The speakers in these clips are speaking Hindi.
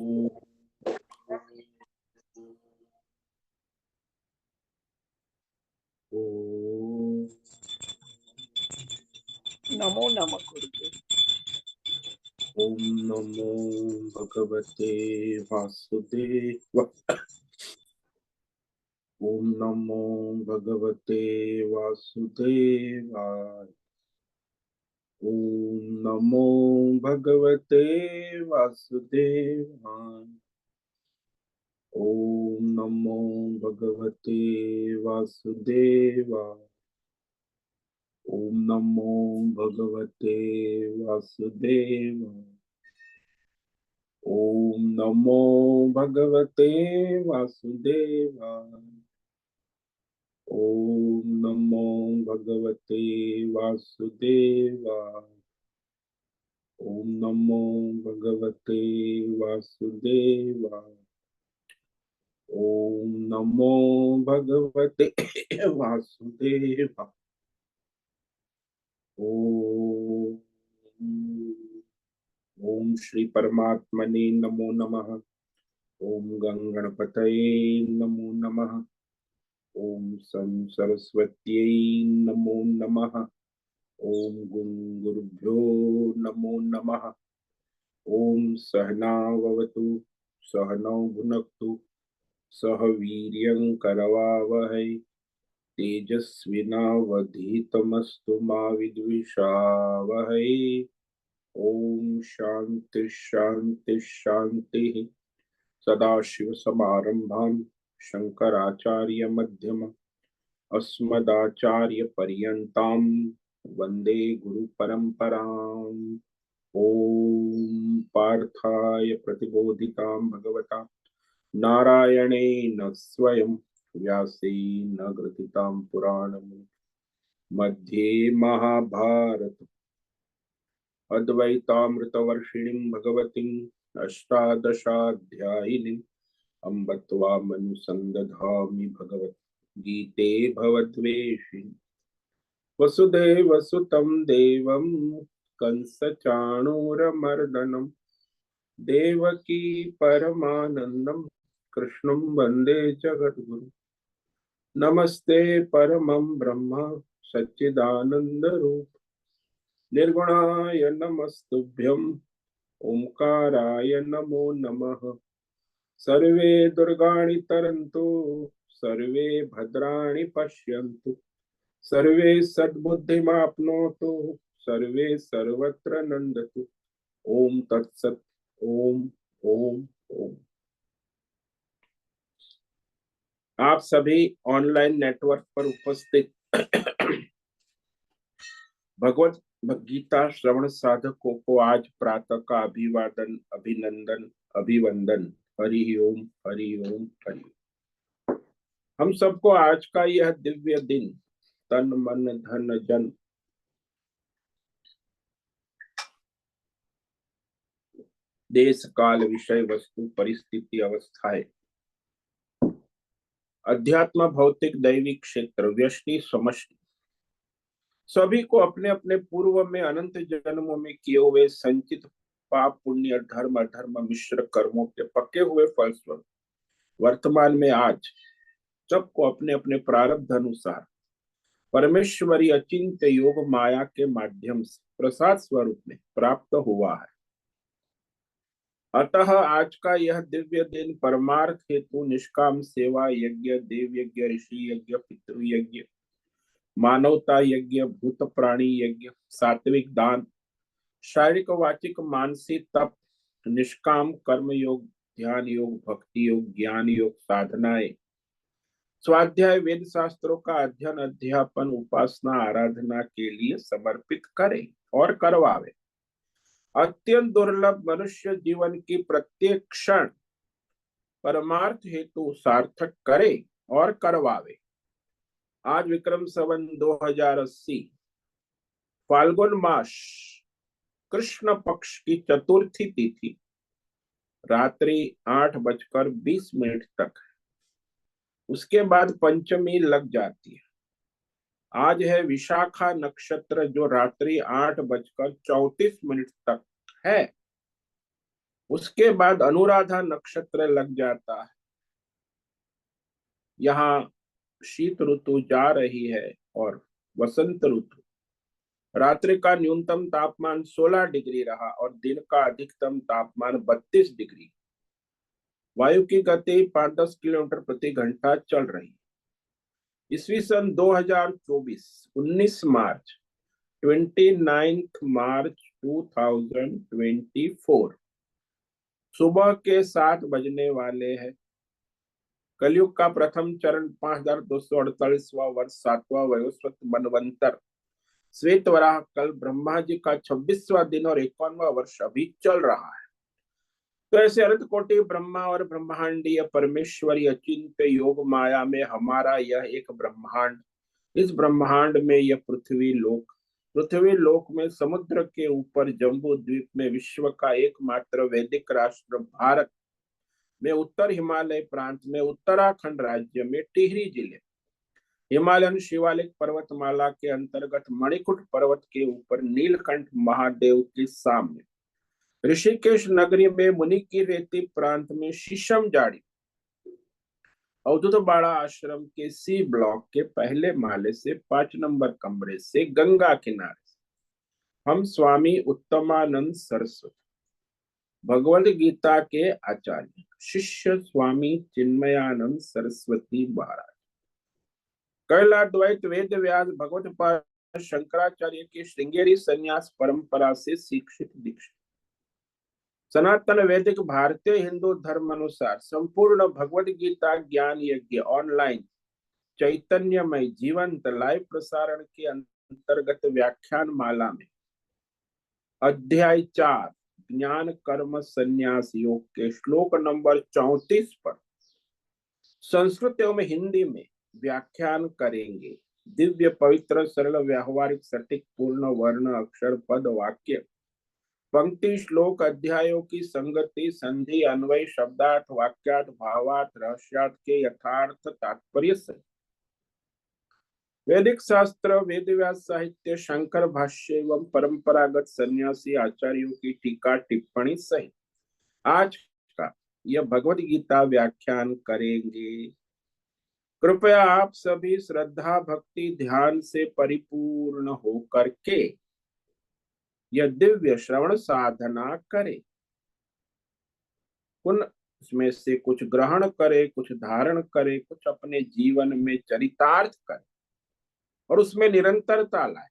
ओम नमो नमः गुरुदेव। नमो भगवते वासुदेव। ओम नमो भगवते वासुदेवाय। ओम नमो भगवते वासुदेवाय। ओम नमो भगवते वासुदेवाय। ओम नमो भगवते वासुदेवाय। ओम नमो भगवते वासुदेवाय। ओम नमो भगवते वासुदेवाय। ओम नमो भगवते वासुदेवाय। ओम नमो भगवते वासुदेवाय। ओम ओम श्री परमात्मने नमो नमः। ओम गंगणपतये नमो नमः। ओम सं सरस्वत्यै नमो नमः। ओम गुरुभ्यो नमो नमः। ओम सहनाववतु सहनौ भुनक्तु सह वीर्यं करवावहै तेजस्विनावधीतमस्तु मा विद्विषावहै। ओम शांति शांति शांति। सदाशिव समारंभां शंकराचार्य मध्यम अस्मदाचार्य पर्यन्तां वंदे गुरु परंपराम्। ओम पार्थाय प्रतिबोधितां भगवता नारायणेन स्वयं व्यासेन ग्रथितां पुराणम् मध्ये महाभारत अद्वैतामृतवर्षिणीं भगवतीम् अष्टादशाध्यायिनीम् अम्ब त्वामनुसन्दधामि भगवद्गीते भवद्वेषिणि। वसुदेवसुतं देवं कंसचाणूरमर्दनं देवकी परमानन्दं कृष्णं वन्दे जगद्गुरुं। नमस्ते परमं ब्रह्म सच्चिदानन्दरूप निर्गुणाय नमस्तुभ्यं ओंकाराय नमो नमः। सर्वे दुर्गाणि तरन्तु सर्वे भद्राणि पश्यन्तु सर्वे सद्बुद्धिमाप्नोतु सर्वे सर्वत्र नंदतु। ओम तत्सत। ओम ओम ओम। आप सभी ऑनलाइन नेटवर्क पर उपस्थित भगवत गीता श्रवण साधकों को आज प्रातः का अभिवादन अभिनंदन अभिवंदन। हरि ओम हरि ओम हरि ओम। हम सबको आज का यह दिव्य दिन तन मन धन जन देश काल विषय वस्तु परिस्थिति अवस्थाएं अध्यात्म भौतिक दैविक क्षेत्र व्यष्टि समष्टि सभी को अपने अपने पूर्व में अनंत जन्मों में किए हुए संचित पाप पुण्य धर्म अधर्म मिश्र कर्मों के पक्के हुए फलस्वरूप वर्तमान में आज सबको अपने अपने प्रारब्ध अनुसार परमेश्वरी अचिंत्य योग माया के माध्यम से प्रसाद स्वरूप में प्राप्त हुआ है। अतः आज का यह दिव्य दिन परमार्थ हेतु निष्काम सेवा यज्ञ देव यज्ञ ऋषि यज्ञ पितृ यज्ञ मानवता यज्ञ भूत प्राणी यज्ञ सात्विक दान शारीरिक वाचिक मानसिक तप निष्काम कर्म योग ध्यान योग भक्ति योग ज्ञान योग साधनाएं स्वाध्याय वेद शास्त्रों का अध्ययन अध्यापन उपासना आराधना के लिए समर्पित करें और करवावे। अत्यंत दुर्लभ मनुष्य जीवन की प्रत्येक क्षण परमार्थ हेतु सार्थक करे और करवावे। आज विक्रम संवत 2080 फाल्गुन मास कृष्ण पक्ष की चतुर्थी तिथि रात्रि 8:20 तक। उसके बाद पंचमी लग जाती है। आज है विशाखा नक्षत्र जो रात्रि 8:34 तक है। उसके बाद अनुराधा नक्षत्र लग जाता है। यहाँ शीत ऋतु जा रही है और वसंत ऋतु। रात्रि का न्यूनतम तापमान 16 डिग्री रहा और दिन का अधिकतम तापमान 32 डिग्री। वायु की गति 5-10 किलोमीटर प्रति घंटा चल रही। ईस्वी सन 2024, 19 मार्च, 29 मार्च 2024, सुबह के 7 बजने वाले हैं। कलयुग का प्रथम चरण 5248वां वर्ष, 7वां वयोस्वत मनवंतर, श्वेत वराह कल ब्रह्मा जी का 26वां दिन और 51वां वर्ष अभी चल रहा है। तो ऐसे अनंत कोटि ब्रह्मा और ब्रह्मांडीय परमेश्वरी अचिंत्य योग माया में हमारा यह एक ब्रह्मांड, इस ब्रह्मांड में यह पृथ्वी लोक में समुद्र के ऊपर जम्बू द्वीप में विश्व का एकमात्र वैदिक राष्ट्र भारत में उत्तर हिमालय प्रांत में उत्तराखंड राज्य में टिहरी जिले हिमालयन शिवालिक पर्वतमाला के अंतर्गत मणिकुट पर्वत के ऊपर नीलकंठ महादेव के सामने ऋषिकेश नगरी में मुनि की रेती प्रांत में शीशम जाड़ी अवधूत बाड़ा आश्रम के सी ब्लॉक के पहले माले से 5 नंबर कमरे से गंगा किनारे हम स्वामी उत्तमानंद सरस्वती भगवद गीता के आचार्य शिष्य स्वामी चिन्मयानंद सरस्वती महाराज कैलाद्वैत वेद व्यास भगवत पाद शंकराचार्य की श्रृंगेरी संन्यास परंपरा से शिक्षित दीक्षित सनातन वैदिक भारतीय हिंदू धर्म अनुसार संपूर्ण भगवद गीता ज्ञान यज्ञ ऑनलाइन चैतन्यमय जीवंत लाइव प्रसारण के अंतर्गत व्याख्यान माला में अध्याय 4 ज्ञान कर्म संन्यास योग के श्लोक नंबर 34 पर संस्कृत एवं हिंदी में व्याख्यान करेंगे। दिव्य पवित्र सरल व्यावहारिक सटीक पूर्ण वर्ण अक्षर पद वाक्य पंक्ति श्लोक अध्यायों की संगति संधि अन्वय शब्दार्थ वाक्यार्थ भावार्थ रहस्यार्थ के यथार्थ तात्पर्य से वैदिक शास्त्र वेद व्यास साहित्य शंकर भाष्य एवं परंपरागत सन्यासी आचार्यों की टीका टिप्पणी सहित आज का यह भगवद गीता व्याख्यान करेंगे। कृपया आप सभी श्रद्धा भक्ति ध्यान से परिपूर्ण होकर के यह दिव्य श्रवण साधना करें। उसमें से कुछ ग्रहण करे, कुछ धारण करे, कुछ अपने जीवन में चरितार्थ करे और उसमें निरंतरता लाए।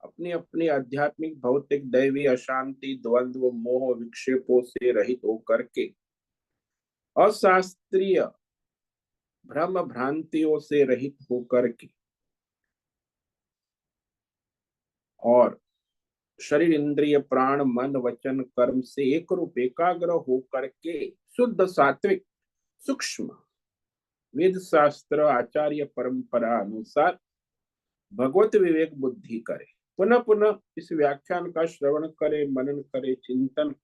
अपनी अपनी आध्यात्मिक भौतिक दैवी अशांति द्वंद्व मोह विक्षेपों से रहित होकर के अशास्त्रीय भ्रम भ्रांतियों से रहित होकर के और शरीर इंद्रिय प्राण मन वचन कर्म से एक रूप एकाग्र होकर के शुद्ध सात्विक सूक्ष्म वेद शास्त्र आचार्य परंपरा अनुसार भगवत विवेक बुद्धि करे। पुनः पुनः इस व्याख्यान का श्रवण करे, मनन करे, चिंतन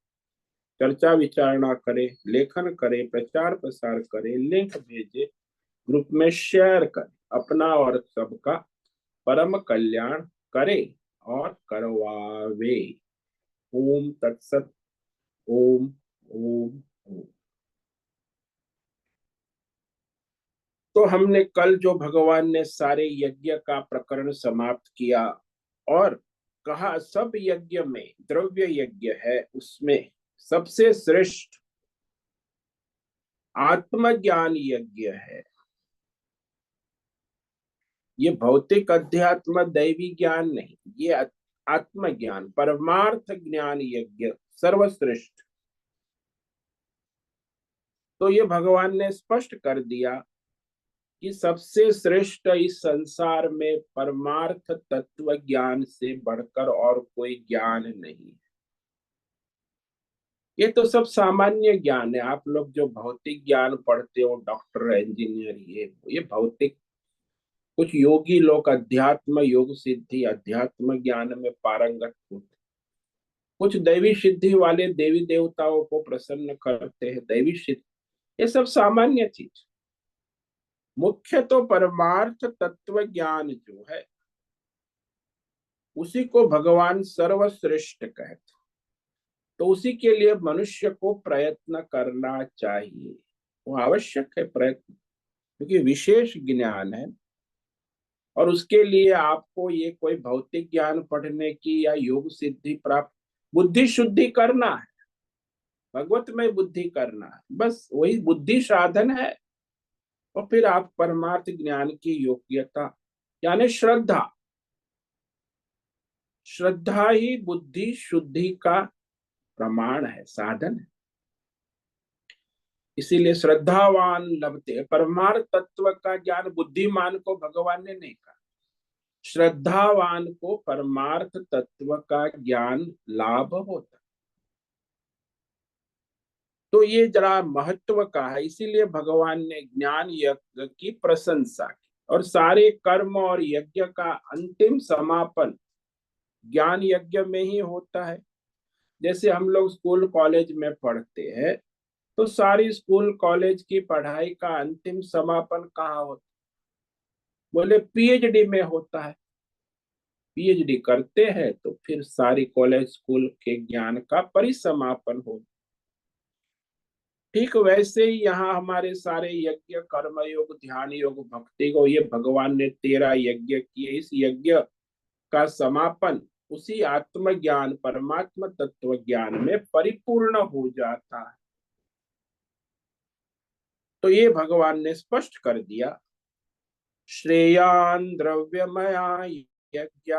चर्चा विचारणा करे, लेखन करे, प्रचार प्रसार करे, लिंक भेजे, ग्रुप में शेयर करे, अपना और सबका परम कल्याण करे और करवावे। ओम तत्सत। ओम ओम ओम। तो हमने कल जो भगवान ने सारे यज्ञ का प्रकरण समाप्त किया और कहा सब यज्ञ में द्रव्य यज्ञ है, उसमें सबसे श्रेष्ठ आत्मज्ञान यज्ञ है। ये भौतिक अध्यात्म दैवी ज्ञान नहीं, ये आत्मज्ञान परमार्थ ज्ञान यज्ञ सर्वश्रेष्ठ। तो ये भगवान ने स्पष्ट कर दिया कि सबसे श्रेष्ठ इस संसार में परमार्थ तत्व ज्ञान से बढ़कर और कोई ज्ञान नहीं। ये तो सब सामान्य ज्ञान है। आप लोग जो भौतिक ज्ञान पढ़ते हो, डॉक्टर इंजीनियर, ये भौतिक। कुछ योगी लोग अध्यात्म योग सिद्धि अध्यात्म ज्ञान में पारंगत होते, कुछ दैवी सिद्धि वाले देवी देवताओं को प्रसन्न करते हैं, दैवी सिद्धि। ये सब सामान्य चीज। मुख्य तो परमार्थ तत्व ज्ञान जो है उसी को भगवान सर्वश्रेष्ठ कहते। तो उसी के लिए मनुष्य को प्रयत्न करना चाहिए, वो आवश्यक है प्रयत्न, क्योंकि विशेष ज्ञान है। और उसके लिए आपको ये कोई भौतिक ज्ञान पढ़ने की या योग सिद्धि प्राप्त, बुद्धि शुद्धि करना है, भगवतमय बुद्धि करना है, बस वही बुद्धि साधन है। और फिर आप परमार्थ ज्ञान की योग्यता, यानी श्रद्धा, श्रद्धा ही बुद्धि शुद्धि का प्रमाण है, साधन है। इसीलिए श्रद्धावान लभते, परमार्थ तत्व का ज्ञान बुद्धिमान को भगवान ने नहीं कहा, श्रद्धावान को परमार्थ तत्व का ज्ञान लाभ होता। तो ये जरा महत्व का है, इसीलिए भगवान ने ज्ञान यज्ञ की प्रशंसा की। और सारे कर्म और यज्ञ का अंतिम समापन ज्ञान यज्ञ में ही होता है। जैसे हम लोग स्कूल कॉलेज में पढ़ते हैं, तो सारी स्कूल कॉलेज की पढ़ाई का अंतिम समापन कहाँ होता है? बोले पीएचडी में होता है। पीएचडी करते हैं तो फिर सारी कॉलेज स्कूल के ज्ञान का परिसमापन हो। ठीक वैसे ही यहाँ हमारे सारे यज्ञ, कर्म योग, ध्यान योग, भक्ति को, ये भगवान ने 13 यज्ञ किए, इस यज्ञ का समापन उसी आत्मज्ञान, परमात्मा तत्व ज्ञान में परिपूर्ण हो जाता है। तो ये भगवान ने स्पष्ट कर दिया, श्रेयान द्रव्यमया यज्ञ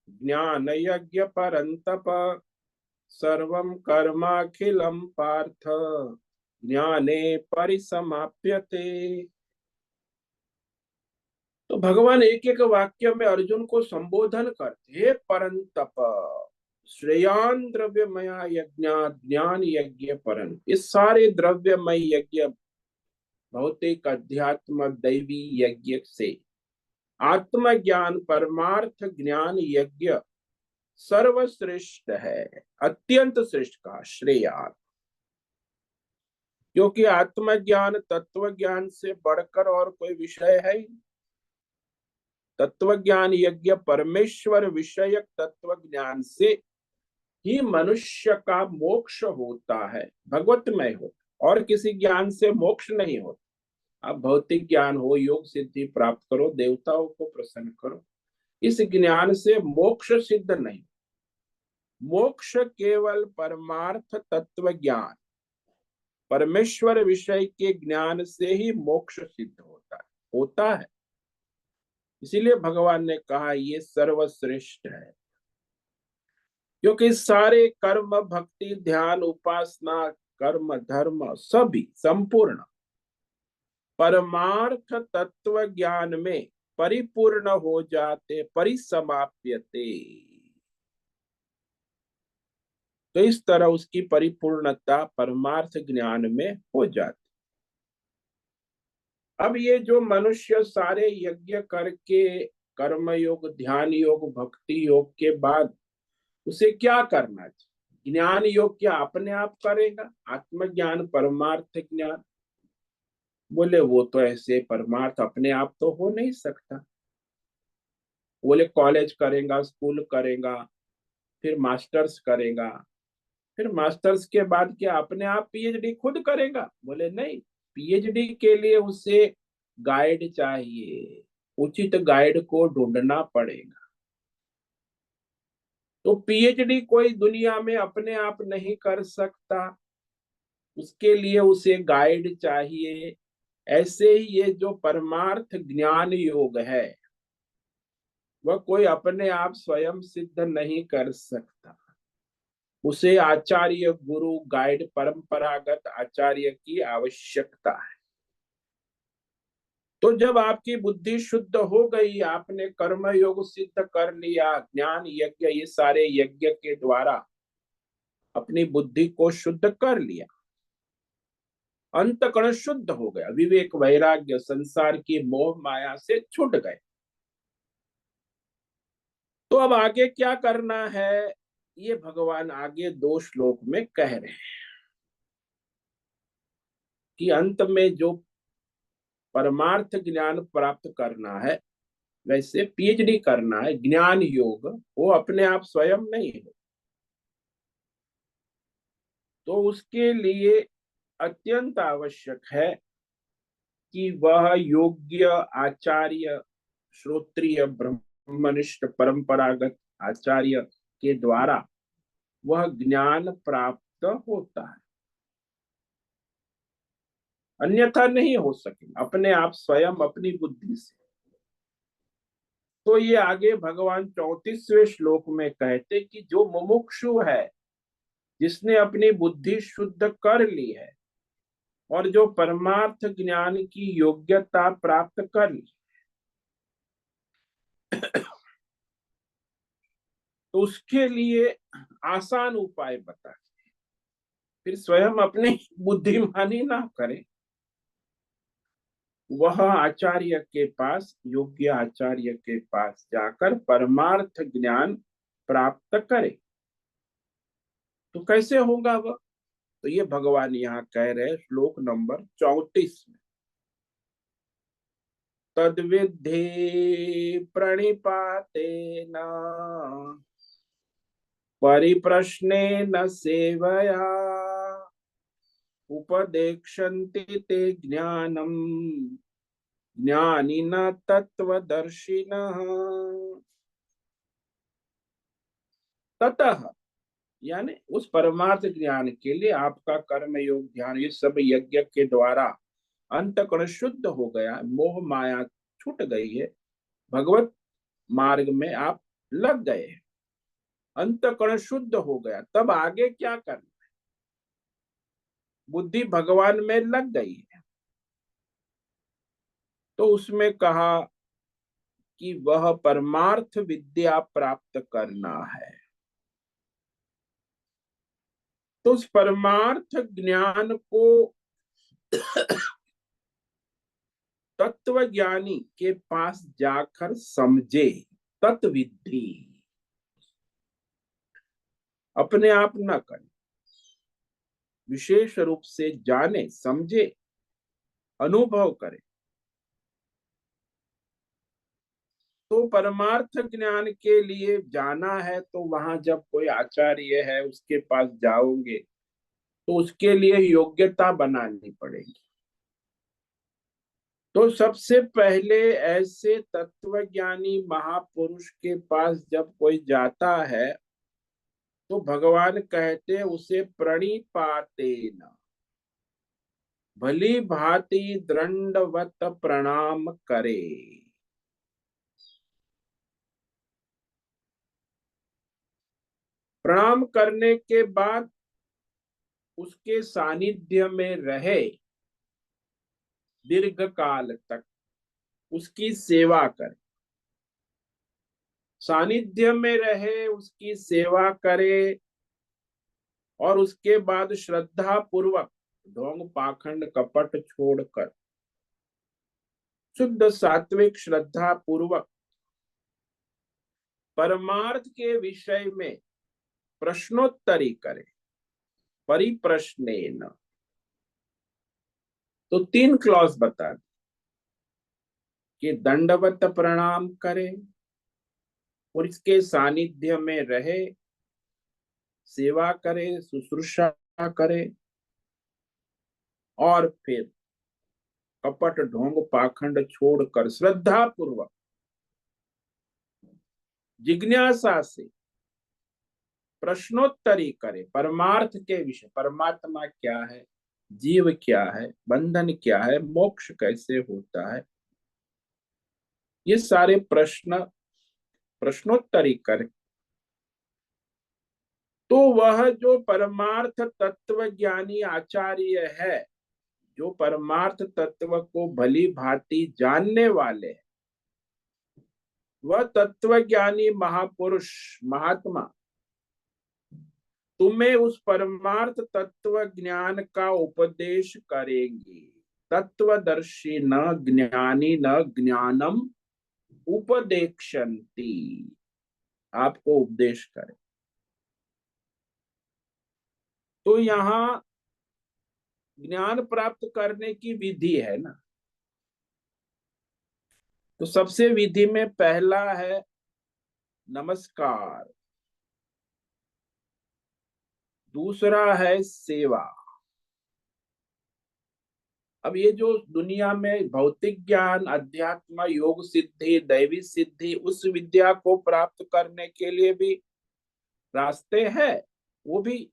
ज्ञान यज्ञ परंतप सर्वं कर्माखिलम पार्थ ज्ञाने परिसमाप्यते। तो भगवान एक एक वाक्य में अर्जुन को संबोधन करते, हे परंतप, श्रेयान द्रव्यमया यज्ञ ज्ञान यज्ञ परं, इस सारे द्रव्यमय यज्ञ, भौतिक अध्यात्म दैवी यज्ञ से आत्मज्ञान परमार्थ ज्ञान यज्ञ सर्वश्रेष्ठ है, अत्यंत श्रेष्ठ का श्रेयान। क्योंकि आत्मज्ञान तत्व ज्ञान से बढ़कर और कोई विषय है ही। तत्व ज्ञान यज्ञ परमेश्वर विषयक तत्व ज्ञान से ही मनुष्य का मोक्ष होता है, भगवतमय होता, और किसी ज्ञान से मोक्ष नहीं होता। अब भौतिक ज्ञान हो, योग सिद्धि प्राप्त करो, देवताओं को प्रसन्न करो, इस ज्ञान से मोक्ष सिद्ध नहीं। मोक्ष केवल परमार्थ तत्व ज्ञान, परमेश्वर विषय के ज्ञान से ही मोक्ष सिद्ध होता है। इसीलिए भगवान ने कहा ये सर्वश्रेष्ठ है, क्योंकि सारे कर्म, भक्ति, ध्यान, उपासना, कर्म, धर्म सभी संपूर्ण परमार्थ तत्व ज्ञान में परिपूर्ण हो जाते, परिसमाप्यते। तो इस तरह उसकी परिपूर्णता परमार्थ ज्ञान में हो जाती। अब ये जो मनुष्य सारे यज्ञ करके, कर्म योग, ध्यान योग, भक्ति योग के बाद उसे क्या करना चाहिए? ज्ञान योग क्या अपने आप करेगा? आत्मज्ञान, परमार्थ ज्ञान, बोले वो तो ऐसे परमार्थ अपने आप तो हो नहीं सकता। बोले कॉलेज करेगा, स्कूल करेगा, फिर मास्टर्स करेगा, फिर मास्टर्स के बाद क्या अपने आप पीएचडी खुद करेगा? बोले नहीं, पीएचडी के लिए उसे गाइड चाहिए, उचित गाइड को ढूंढना पड़ेगा। तो पीएचडी कोई दुनिया में अपने आप नहीं कर सकता, उसके लिए उसे गाइड चाहिए। ऐसे ही ये जो परमार्थ ज्ञान योग है, वह कोई अपने आप स्वयं सिद्ध नहीं कर सकता, उसे आचार्य, गुरु, गाइड, परंपरागत आचार्य की आवश्यकता है। तो जब आपकी बुद्धि शुद्ध हो गई, आपने कर्म योग सिद्ध कर लिया, ज्ञान यज्ञ, ये सारे यज्ञ के द्वारा अपनी बुद्धि को शुद्ध कर लिया, अंतकरण शुद्ध हो गया, विवेक, वैराग्य, संसार की मोह माया से छूट गए, तो अब आगे क्या करना है? ये भगवान आगे 2 श्लोक में कह रहे हैं कि अंत में जो परमार्थ ज्ञान प्राप्त करना है, वैसे पीएचडी करना है, ज्ञान योग, वो अपने आप स्वयं नहीं है। तो उसके लिए अत्यंत आवश्यक है कि वह योग्य आचार्य, श्रोत्रिय ब्रह्मनिष्ठ परंपरागत आचार्य के द्वारा वह ज्ञान प्राप्त होता है, अन्यथा नहीं हो सके अपने आप स्वयं अपनी बुद्धि से। तो ये आगे भगवान 34वें श्लोक में कहते कि जो मुमुक्षु है, जिसने अपनी बुद्धि शुद्ध कर ली है और जो परमार्थ ज्ञान की योग्यता प्राप्त कर ली, तो उसके लिए आसान उपाय बता, फिर स्वयं अपनी बुद्धिमानी ना करे, वह आचार्य के पास, योग्य आचार्य के पास जाकर परमार्थ ज्ञान प्राप्त करे। तो कैसे होगा वह? तो ये भगवान यहाँ कह रहे श्लोक नंबर 34 में, तद्विद्धि प्रणिपातेन परिप्रश्नेन सेवया उपदेक्षन्ति ते ज्ञानम ज्ञानिनः तत्वदर्शिनः। ततः यानी उस परमार्थ ज्ञान के लिए आपका कर्म योग ध्यान ये सब यज्ञ के द्वारा अंतःकरण शुद्ध हो गया, मोह माया छूट गई है, भगवत मार्ग में आप लग गए, अंतःकरण शुद्ध हो गया, तब आगे क्या करना? बुद्धि भगवान में लग गई है, तो उसमें कहा कि वह परमार्थ विद्या प्राप्त करना है। तो उस परमार्थ ज्ञान को तत्वज्ञानी के पास जाकर समझे, तत्विद्धि, अपने आप न करे, विशेष रूप से जाने, समझे, अनुभव करे। तो परमार्थ ज्ञान के लिए जाना है तो वहां जब कोई आचार्य है उसके पास जाओगे तो उसके लिए योग्यता बनानी पड़ेगी। तो सबसे पहले ऐसे तत्वज्ञानी महापुरुष के पास जब कोई जाता है तो भगवान कहते उसे प्रणिपातेन, भली भांति दंडवत प्रणाम करे। प्रणाम करने के बाद उसके सानिध्य में रहे, दीर्घ काल तक उसकी सेवा करे, सानिध्य में रहे, उसकी सेवा करे, और उसके बाद श्रद्धा पूर्वक ढोंग पाखंड कपट छोड़कर शुद्ध सात्विक श्रद्धा पूर्वक परमार्थ के विषय में प्रश्नोत्तरी करे, परिप्रश्नेन। तो 3 क्लॉज बता दी कि दंडवत प्रणाम करे और इसके सानिध्य में रहे, सेवा करे, शुश्रूषा करे, और फिर कपट ढोंग पाखंड छोड़कर श्रद्धा पूर्वक जिज्ञासा से प्रश्नोत्तरी करे परमार्थ के विषय, परमात्मा क्या है, जीव क्या है, बंधन क्या है, मोक्ष कैसे होता है, ये सारे प्रश्नोत्तरी करे। तो वह जो परमार्थ तत्व ज्ञानी आचार्य है, जो परमार्थ तत्व को भली भांति जानने वाले, वह तत्वज्ञानी महापुरुष महात्मा तुम्हें उस परमार्थ तत्व ज्ञान का उपदेश करेंगे। तत्वदर्शी न ज्ञानी न ज्ञानम उपदेक्षन्ति, आपको उपदेश करे। तो यहाँ ज्ञान प्राप्त करने की विधि है ना। तो सबसे विधि में पहला है नमस्कार, दूसरा है सेवा। अब ये जो दुनिया में भौतिक ज्ञान, अध्यात्म, योग सिद्धि, दैवी सिद्धि, उस विद्या को प्राप्त करने के लिए भी रास्ते हैं। वो भी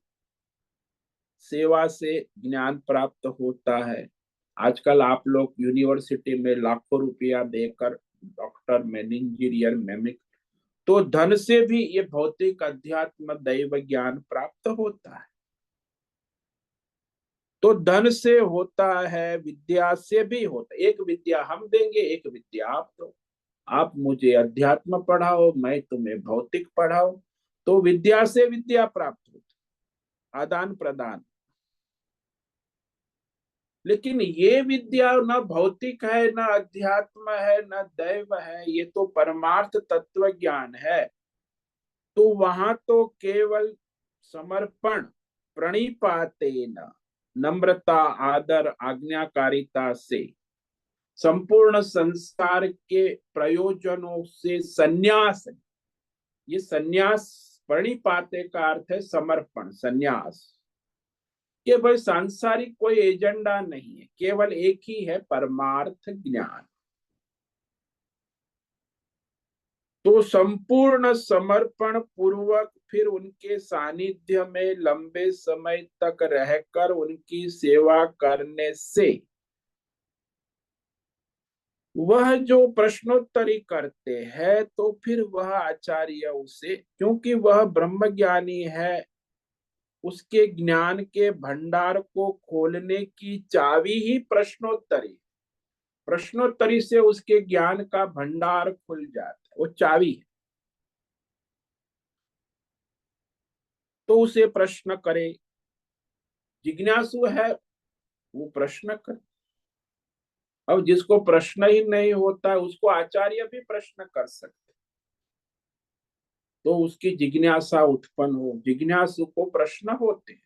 सेवा से ज्ञान प्राप्त होता है। आजकल आप लोग यूनिवर्सिटी में लाखों रुपया देकर डॉक्टर में, इंजीनियर में, तो धन से भी ये भौतिक अध्यात्म दैव ज्ञान प्राप्त होता है। तो धन से होता है, विद्या से भी होता है। एक विद्या हम देंगे, एक विद्या आप दो। आप मुझे अध्यात्म पढ़ाओ, मैं तुम्हें भौतिक पढ़ाओ, तो विद्या से विद्या प्राप्त होती, आदान प्रदान। लेकिन ये विद्या न भौतिक है, न अध्यात्म है, न दैव है, ये तो परमार्थ तत्व ज्ञान है। तो वहां तो केवल समर्पण, प्रणिपातेन, नम्रता, आदर, आज्ञाकारिता से, संपूर्ण संसार के प्रयोजनों से संन्यास। ये संन्यास, प्रणिपाते का अर्थ है समर्पण, संन्यास। कि भाई सांसारिक कोई एजेंडा नहीं है, केवल एक ही है, परमार्थ ज्ञान। तो संपूर्ण समर्पण पूर्वक फिर उनके सानिध्य में लंबे समय तक रहकर उनकी सेवा करने से वह जो प्रश्नोत्तरी करते हैं, तो फिर वह आचार्य उसे, क्योंकि वह ब्रह्मज्ञानी है, उसके ज्ञान के भंडार को खोलने की चाबी ही प्रश्नोत्तरी। प्रश्नोत्तरी से उसके ज्ञान का भंडार खुल जाता है, वो चाबी है। तो उसे प्रश्न करे, जिज्ञासु है वो प्रश्न करे। अब जिसको प्रश्न ही नहीं होता उसको आचार्य भी प्रश्न कर सकते, तो उसकी जिज्ञासा उत्पन्न हो। जिज्ञासु को प्रश्न होते हैं,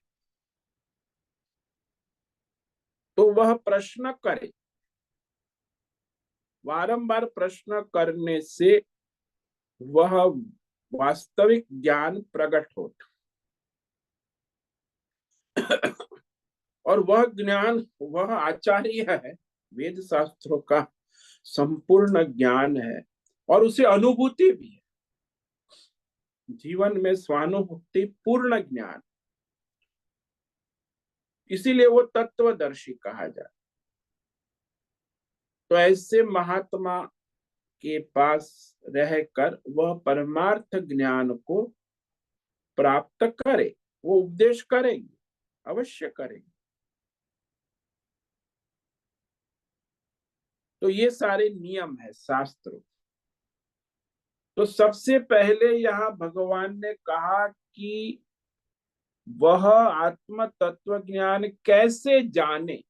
तो वह प्रश्न करे। बारंबार प्रश्न करने से वह वास्तविक ज्ञान प्रकट होता, और वह ज्ञान, वह आचार्य है, वेद शास्त्रों का संपूर्ण ज्ञान है, और उसे अनुभूति भी है। जीवन में स्वानुभूति पूर्ण ज्ञान, इसीलिए वो तत्वदर्शी कहा जाता। तो ऐसे महात्मा के पास रहकर वह परमार्थ ज्ञान को प्राप्त करे। वो उपदेश करेंगे, अवश्य करेंगे। तो ये सारे नियम है शास्त्र। तो सबसे पहले यहाँ भगवान ने कहा कि वह आत्म तत्व ज्ञान कैसे जाने।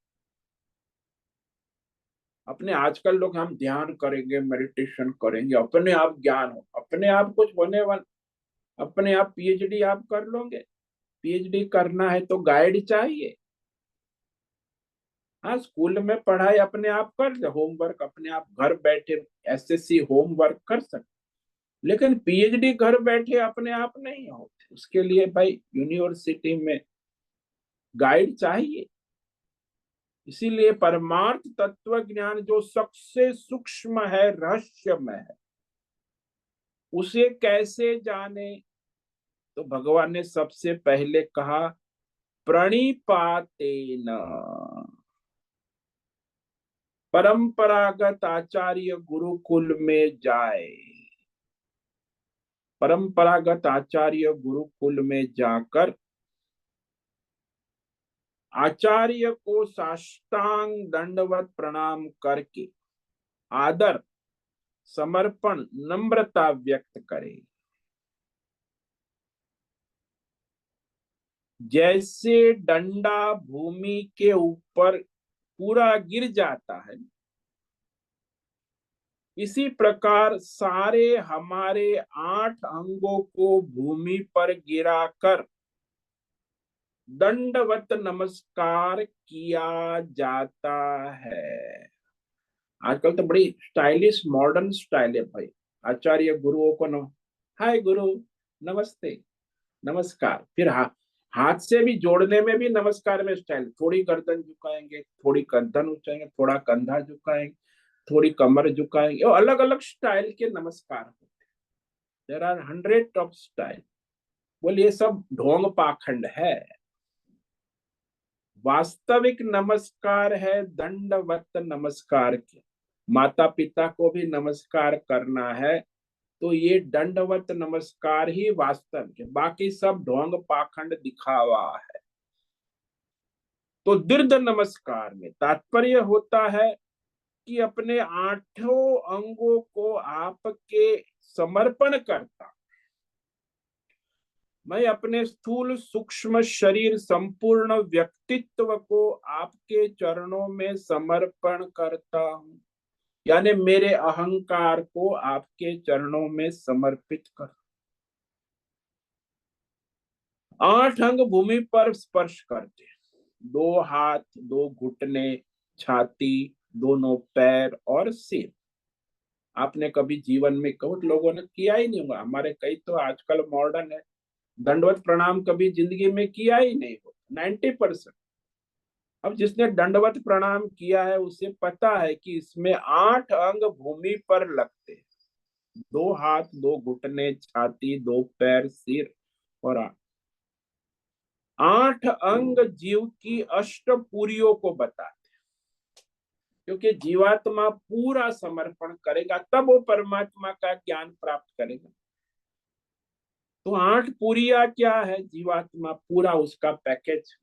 अपने आजकल लोग हम ध्यान करेंगे, मेडिटेशन करेंगे, अपने आप ज्ञान हो, अपने आप कुछ होने वाला, अपने आप पीएचडी आप कर लोगे। पीएचडी करना है तो गाइड चाहिए। हाँ, स्कूल में पढ़ाई अपने आप कर ले, होमवर्क अपने आप घर बैठे एसएससी होमवर्क कर सकते, लेकिन पीएचडी घर बैठे अपने आप नहीं होते। उसके लिए भाई यूनिवर्सिटी में गाइड चाहिए। इसीलिए परमार्थ तत्व ज्ञान जो सबसे सूक्ष्म है, रहस्यमय है, उसे कैसे जाने। तो भगवान ने सबसे पहले कहा प्रणिपातेन, परंपरागत आचार्य गुरुकुल में जाए। परंपरागत आचार्य गुरुकुल में जाकर आचार्य को साष्टांग दंडवत प्रणाम करके आदर, समर्पण, नम्रता व्यक्त करे। जैसे डंडा भूमि के ऊपर पूरा गिर जाता है, इसी प्रकार सारे हमारे 8 अंगों को भूमि पर गिराकर दंडवत नमस्कार किया जाता है। आजकल तो बड़ी स्टाइलिश मॉडर्न स्टाइल है भाई। आचार्य गुरुओं को हाय गुरु, नमस्ते, नमस्कार, फिर हाँ हाथ से भी जोड़ने में भी नमस्कार में स्टाइल, थोड़ी गर्दन झुकाएंगे, थोड़ी गर्दन उठाएंगे, थोड़ा कंधा झुकाएंगे, थोड़ी कमर झुकाएंगे, और अलग अलग स्टाइल के नमस्कार होते हैं। There are 100 of style. बोलिए ये सब ढोंग पाखंड है। वास्तविक नमस्कार है दंडवत नमस्कार के। माता पिता को भी नमस्कार करना है तो ये दंडवत नमस्कार ही वास्तविक है, बाकी सब ढोंग पाखंड दिखावा है। तो दीर्घ नमस्कार में तात्पर्य होता है कि अपने आठों अंगों को आपके समर्पण करता। मैं अपने स्थूल सूक्ष्म शरीर संपूर्ण व्यक्तित्व को आपके चरणों में समर्पण करता हूं, यानी मेरे अहंकार को आपके चरणों में समर्पित कर। 8 अंग भूमि पर स्पर्श करते हैं, 2 हाथ, 2 घुटने, छाती, दोनों पैर और सिर। आपने कभी जीवन में, बहुत लोगों ने किया ही नहीं होगा, हमारे कई तो आजकल मॉडर्न है, दंडवत प्रणाम कभी जिंदगी में किया ही नहीं हो, 90%। अब जिसने दंडवत प्रणाम किया है उसे पता है कि इसमें 8 अंग भूमि पर लगते हैं, 2 हाथ, 2 घुटने, छाती, 2 पैर, सिर और 8 अंग जीव की अष्टपुरियों को बताते, क्योंकि जीवात्मा पूरा समर्पण करेगा तब वो परमात्मा का ज्ञान प्राप्त करेगा। तो 8 पुरिया क्या है? जीवात्मा पूरा उसका पैकेज।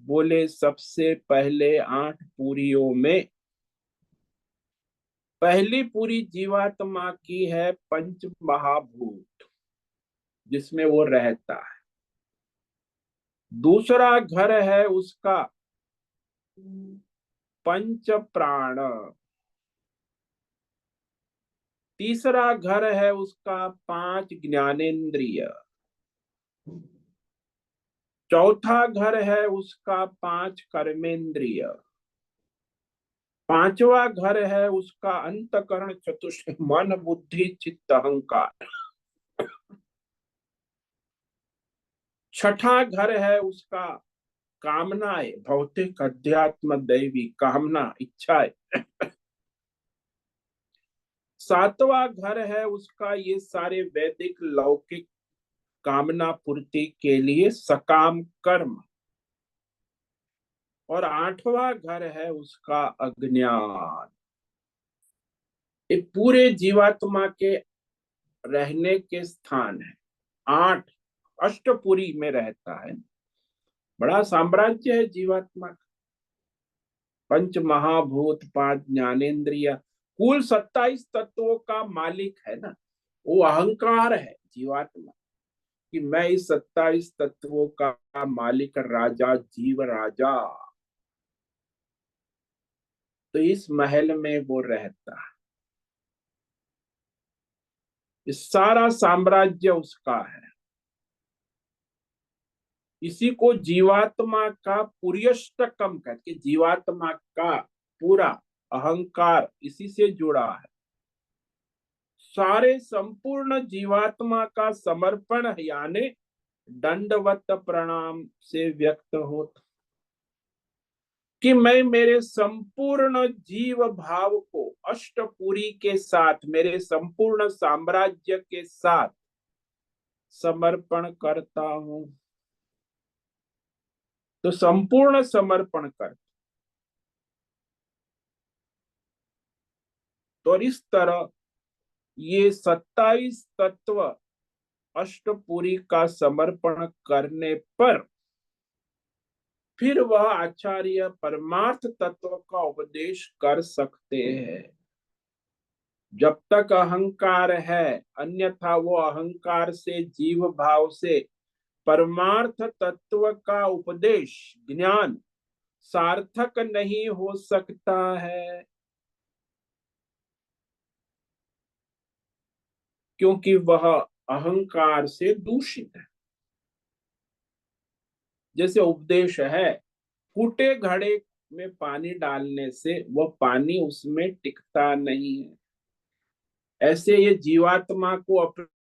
बोले सबसे पहले 8 पुरियों में पहली पूरी जीवात्मा की है पंच महाभूत, जिसमें वो रहता है। दूसरा घर है उसका पंच प्राण। तीसरा घर है उसका 5 ज्ञानेंद्रिय। चौथा घर है उसका 5 कर्मेंद्रिय। पांचवा घर है उसका अंतकरण चतुष्ट, मन बुद्धि चित्त अहंकार। छठा घर है उसका कामनाएं, भौतिक अध्यात्म दैवी कामना इच्छाएं। सातवां घर है उसका ये सारे वैदिक लौकिक कामना पूर्ति के लिए सकाम कर्म। और आठवां घर है उसका अज्ञान। ये पूरे जीवात्मा के रहने के स्थान है। 8 अष्टपुरी में रहता है। बड़ा साम्राज्य है जीवात्मा का। पंच महाभूत, 5 ज्ञानेन्द्रिय, कुल 27 तत्वों का मालिक है ना। वो अहंकार है जीवात्मा कि मैं इस 27 तत्वों का मालिक, राजा, जीव राजा। तो इस महल में वो रहता है, इस सारा साम्राज्य उसका है। इसी को जीवात्मा का पुर्यष्टकम कहते, जीवात्मा का पूरा अहंकार इसी से जुड़ा है। सारे संपूर्ण जीवात्मा का समर्पण यानी दंडवत प्रणाम से व्यक्त होता कि मैं मेरे संपूर्ण जीव भाव को अष्टपुरी के साथ, मेरे संपूर्ण साम्राज्य के साथ समर्पण करता हूं। तो संपूर्ण समर्पण कर। तो इस तरह ये 27 तत्व अष्टपुरी का समर्पण करने पर फिर वह आचार्य परमार्थ तत्व का उपदेश कर सकते हैं। जब तक अहंकार है, अन्यथा वो अहंकार से, जीव भाव से परमार्थ तत्व का उपदेश, ज्ञान सार्थक नहीं हो सकता है, क्योंकि वह अहंकार से दूषित है। जैसे उपदेश है, फूटे घड़े में पानी डालने से वह पानी उसमें टिकता नहीं है। ऐसे ये जीवात्मा को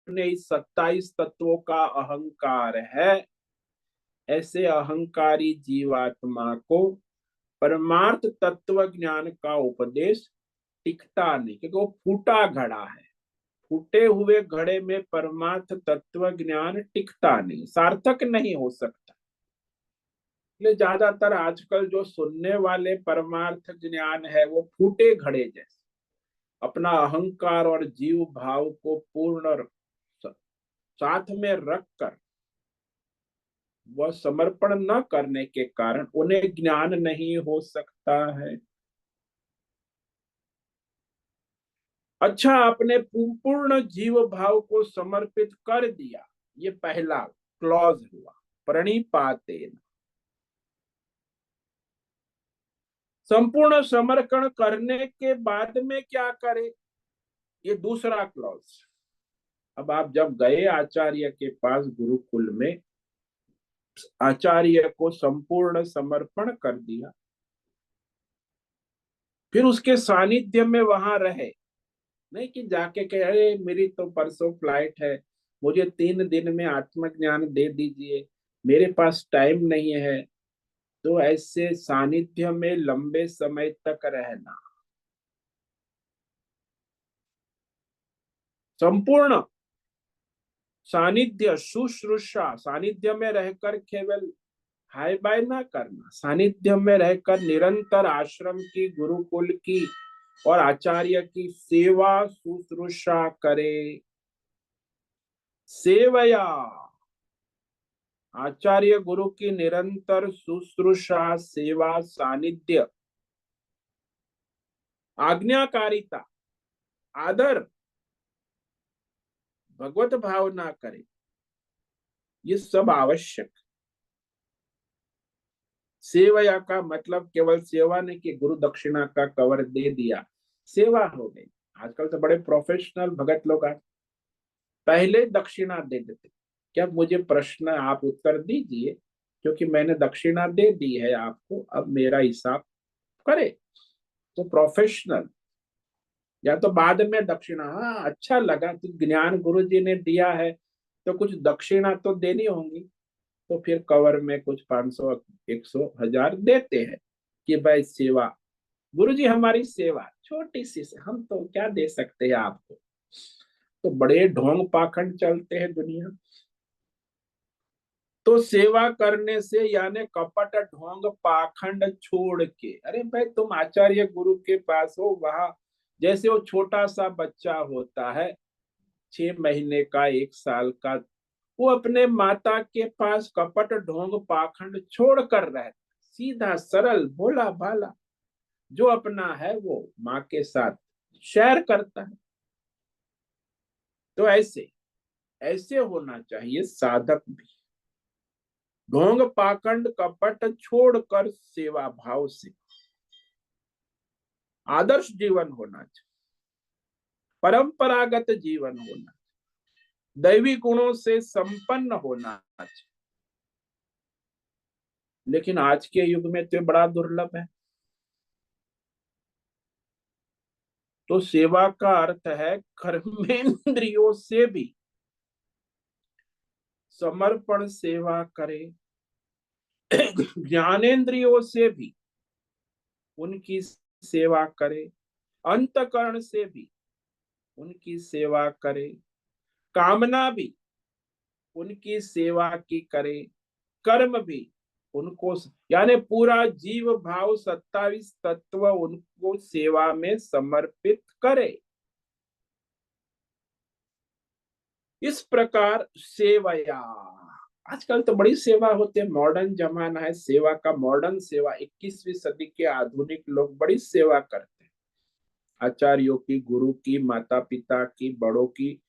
अपने इस 27 तत्वों का अहंकार है, ऐसे अहंकारी जीवात्मा को परमार्थ तत्व ज्ञान का उपदेश टिकता नहीं, क्योंकि वो फूटा घड़ा है। फूटे हुए घड़े में परमार्थ तत्व ज्ञान टिकता नहीं, सार्थक नहीं हो सकता। इसलिए ज्यादातर आजकल जो सुनने वाले परमार्थ ज्ञान है वो फूटे घड़े जैसे, अपना अहंकार और जीव भाव को पूर्ण साथ में रखकर वह समर्पण न करने के कारण उन्हें ज्ञान नहीं हो सकता है। अच्छा, आपने पूर्ण जीव भाव को समर्पित कर दिया, ये पहला क्लॉज हुआ, प्रणिपातेन। संपूर्ण समर्पण करने के बाद में क्या करे, ये दूसरा क्लॉज। अब आप जब गए आचार्य के पास गुरुकुल में, आचार्य को संपूर्ण समर्पण कर दिया, फिर उसके सानिध्य में वहां रहे, नहीं कि जाके कहे अरे मेरी तो परसों फ्लाइट है, मुझे 3 दिन में आत्मज्ञान दे दीजिए, मेरे पास टाइम नहीं है। तो ऐसे सानिध्य में लंबे समय तक रहना, संपूर्ण सानिध्य शुश्रूषा, सानिध्य में रहकर केवल हाय बाय ना करना, सानिध्य में रहकर निरंतर आश्रम की, गुरुकुल की और आचार्य की सेवा शुश्रूषा करे। सेवया, आचार्य गुरु की निरंतर शुश्रूषा, सेवा, सानिध्य, आज्ञाकारिता, आदर, भगवत भावना करे, ये सब आवश्यक। सेवया का मतलब केवल सेवा नहीं कि गुरु दक्षिणा का कवर दे दिया, सेवा हो गई। आजकल तो बड़े प्रोफेशनल भगत लोग आते, पहले दक्षिणा दे देते, क्या मुझे प्रश्न आप उत्तर दीजिए, क्योंकि मैंने दक्षिणा दे दी है आपको, अब मेरा हिसाब करे। तो प्रोफेशनल, या तो बाद में दक्षिणा, हाँ अच्छा लगा तो ज्ञान गुरु जी ने दिया है तो कुछ दक्षिणा तो देनी होगी, तो फिर कवर में कुछ 500 100 1000 देते हैं कि भाई सेवा, गुरु जी हमारी सेवा छोटी सी से हम तो क्या दे सकते हैं आपको। तो बड़े ढोंग पाखंड चलते हैं दुनिया। तो सेवा करने से यानी कपट ढोंग पाखंड छोड़ के, अरे भाई तुम आचार्य गुरु के पास हो, वहां जैसे वो छोटा सा बच्चा होता है, 6 महीने का, 1 साल का, वो अपने माता के पास कपट ढोंग पाखंड छोड़ कर रहता, सीधा सरल भोला भाला, जो अपना है वो माँ के साथ शेयर करता है। तो ऐसे ऐसे होना चाहिए साधक भी, ढोंग पाखंड कपट छोड़कर सेवा भाव से आदर्श जीवन होना चाहिए, परंपरागत जीवन होना, दैवी गुणों से संपन्न होना चाहिए। लेकिन आज के युग में तो बड़ा दुर्लभ है। तो सेवा का अर्थ है कर्मेंद्रियों से भी समर्पण सेवा करे, ज्ञानेन्द्रियों से भी उनकी सेवा करे, अंतकरण से भी उनकी सेवा करे, कामना भी उनकी सेवा की करे, कर्म भी उनको, यानी पूरा जीव भाव 27 तत्व उनको सेवा में समर्पित करे। इस प्रकार सेवया, आजकल तो बड़ी सेवा होती है, मॉडर्न जमाना है सेवा का, मॉडर्न सेवा 21वीं सदी के आधुनिक लोग बड़ी सेवा करते हैं, आचार्यों की, गुरु की, माता पिता की, बड़ों की,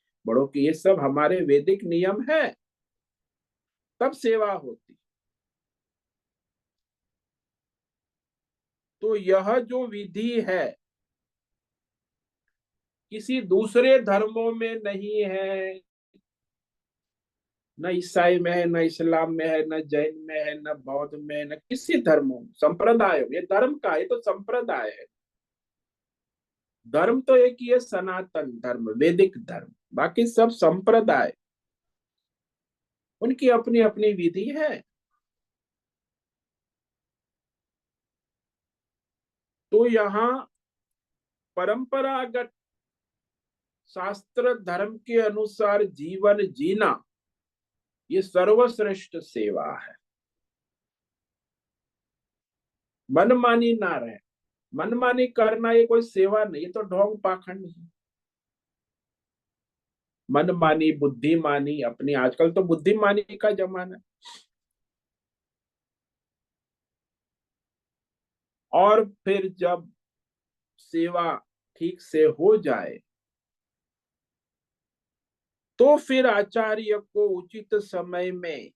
ये सब हमारे वैदिक नियम है, तब सेवा होती। तो यह जो विधि है किसी दूसरे धर्मों में नहीं है, न ईसाई में है, न इस्लाम में है, न जैन में है, न बौद्ध में है, न किसी धर्मों में, संप्रदाय, ये धर्म का, ये तो संप्रदाय है। धर्म तो एक ही है, सनातन धर्म, वैदिक धर्म, बाकी सब संप्रदाय, उनकी अपनी अपनी विधि है। तो यहाँ परंपरागत शास्त्र धर्म के अनुसार जीवन जीना, ये सर्वश्रेष्ठ सेवा है। मनमानी ना रहे। मनमानी करना ये कोई सेवा नहीं, ये तो ढोंग पाखंड है। मनमानी, बुद्धिमानी अपनी, आजकल तो बुद्धिमानी का जमाना है। और फिर जब सेवा ठीक से हो जाए तो फिर आचार्य को उचित समय में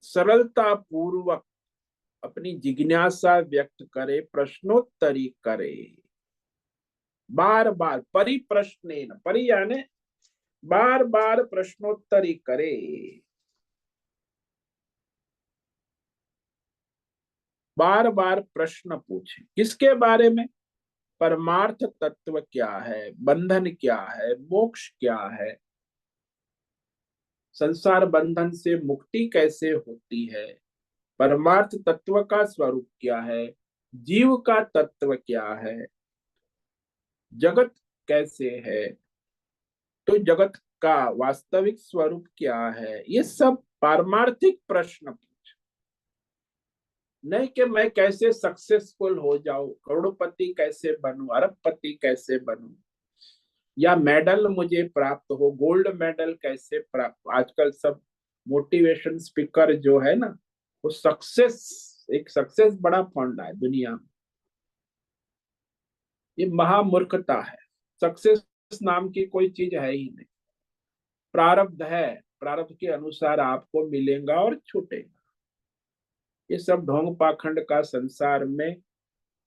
सरलता पूर्वक अपनी जिज्ञासा व्यक्त करे, प्रश्नोत्तरी करे, बार बार परिप्रश्नेन, परि यानी बार बार प्रश्नोत्तरी करे। बार बार प्रश्न पूछे, किसके बारे में? परमार्थ तत्व क्या है, बंधन क्या है, मोक्ष क्या है, संसार बंधन से मुक्ति कैसे होती है, परमार्थ तत्व का स्वरूप क्या है, जीव का तत्व क्या है, जगत कैसे है, तो जगत का वास्तविक स्वरूप क्या है, ये सब पारमार्थिक प्रश्न। नहीं कि मैं कैसे सक्सेसफुल हो जाऊं, करोड़पति कैसे बनूं, अरबपति कैसे बनूं, या मेडल मुझे प्राप्त हो, गोल्ड मेडल कैसे प्राप्त। आजकल सब मोटिवेशन स्पीकर जो है ना, वो सक्सेस, एक सक्सेस बड़ा फंडा है दुनिया में। ये महामूर्खता है। सक्सेस नाम की कोई चीज है ही नहीं। प्रारब्ध है, प्रारब्ध के अनुसार आपको मिलेगा और छूटेगा। ये सब ढोंग पाखंड का संसार में,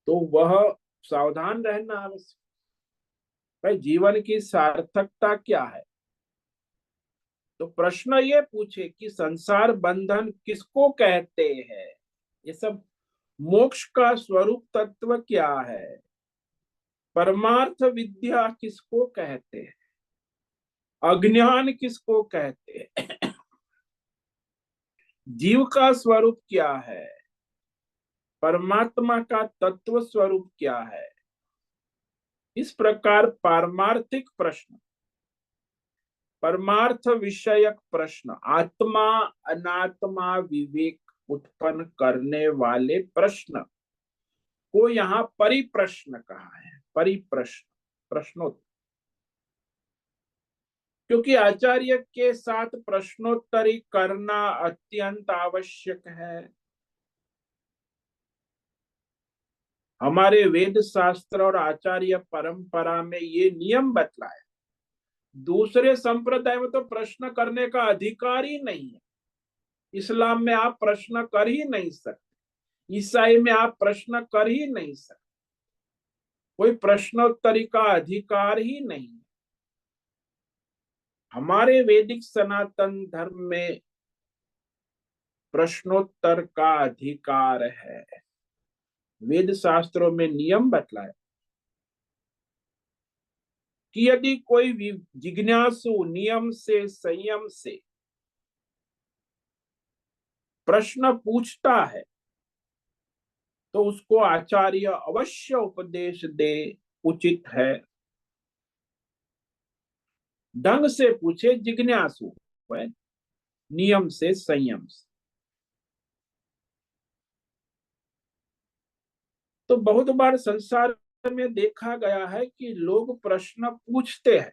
तो वह सावधान रहना आवश्यक। भाई जीवन की सार्थकता क्या है? तो प्रश्न ये पूछे कि संसार बंधन किसको कहते हैं, ये सब, मोक्ष का स्वरूप तत्व क्या है, परमार्थ विद्या किसको कहते हैं, अज्ञान किसको कहते हैं, जीव का स्वरूप क्या है, परमात्मा का तत्व स्वरूप क्या है। इस प्रकार पारमार्थिक प्रश्न, परमार्थ विषयक प्रश्न, आत्मा अनात्मा विवेक उत्पन्न करने वाले प्रश्न को यहाँ परिप्रश्न कहा है। परिप्रश्न, प्रश्नोत्तर। क्योंकि आचार्य के साथ प्रश्नोत्तरी करना अत्यंत आवश्यक है। हमारे वेद शास्त्र और आचार्य परंपरा में ये नियम बतलाया। दूसरे संप्रदाय में तो प्रश्न करने का अधिकार ही नहीं है। इस्लाम में आप प्रश्न कर ही नहीं सकते, ईसाई में आप प्रश्न कर ही नहीं सकते, कोई प्रश्नोत्तरी का अधिकार ही नहीं है। हमारे वैदिक सनातन धर्म में प्रश्नोत्तर का अधिकार है। वेद शास्त्रों में नियम बतलाया कि यदि कोई जिज्ञासु नियम से, संयम से प्रश्न पूछता है तो उसको आचार्य अवश्य उपदेश दे, उचित है। ढंग से पूछे, जिज्ञासु है, नियम से, संयम से। तो बहुत बार संसार में देखा गया है कि लोग प्रश्न पूछते हैं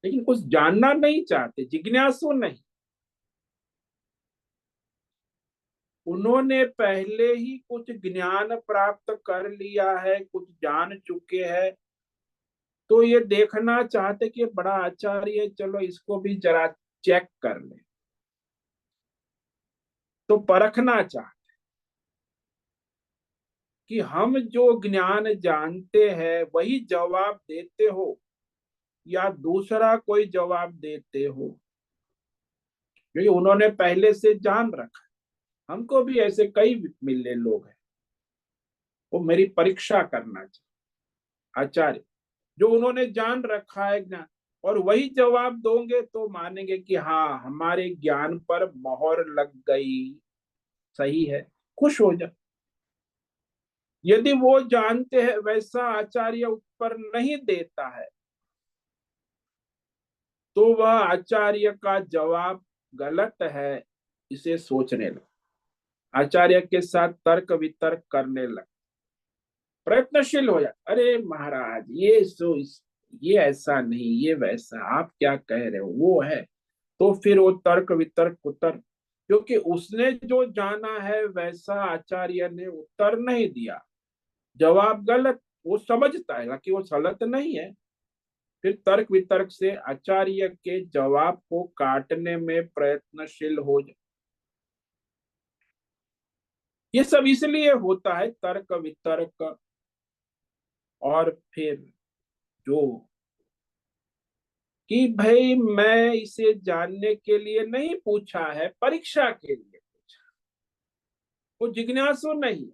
लेकिन कुछ जानना नहीं चाहते, जिज्ञासु नहीं। उन्होंने पहले ही कुछ ज्ञान प्राप्त कर लिया है, कुछ जान चुके हैं, तो ये देखना चाहते कि बड़ा आचार्य है, चलो इसको भी जरा चेक कर ले, तो परखना चाहते कि हम जो ज्ञान जानते हैं वही जवाब देते हो या दूसरा कोई जवाब देते हो, क्योंकि उन्होंने पहले से जान रखा। हमको भी ऐसे कई मिले लोग हैं, वो मेरी परीक्षा करना चाहिए आचार्य। जो उन्होंने जान रखा है ज्ञान, और वही जवाब दोगे तो मानेंगे कि हाँ हमारे ज्ञान पर मोहर लग गई, सही है, खुश हो जा। यदि वो जानते हैं वैसा आचार्य उत्तर नहीं देता है, तो वह आचार्य का जवाब गलत है, इसे सोचने लग, आचार्य के साथ तर्क वितर्क करने लग, प्रयत्नशील हो जाए। अरे महाराज ये ऐसा नहीं, ये वैसा, आप क्या कह रहे हो, वो है। तो फिर वो तर्क वितर्क उत्तर, क्योंकि उसने जो जाना है वैसा आचार्य ने उत्तर नहीं दिया, जवाब गलत, वो समझता है कि वो गलत नहीं है, फिर तर्क वितर्क से आचार्य के जवाब को काटने में प्रयत्नशील हो जाए। ये सब इसलिए होता है तर्क वितर्क, और फिर जो कि भाई मैं इसे जानने के लिए नहीं पूछा है, परीक्षा के लिए पूछा, वो जिज्ञासु नहीं,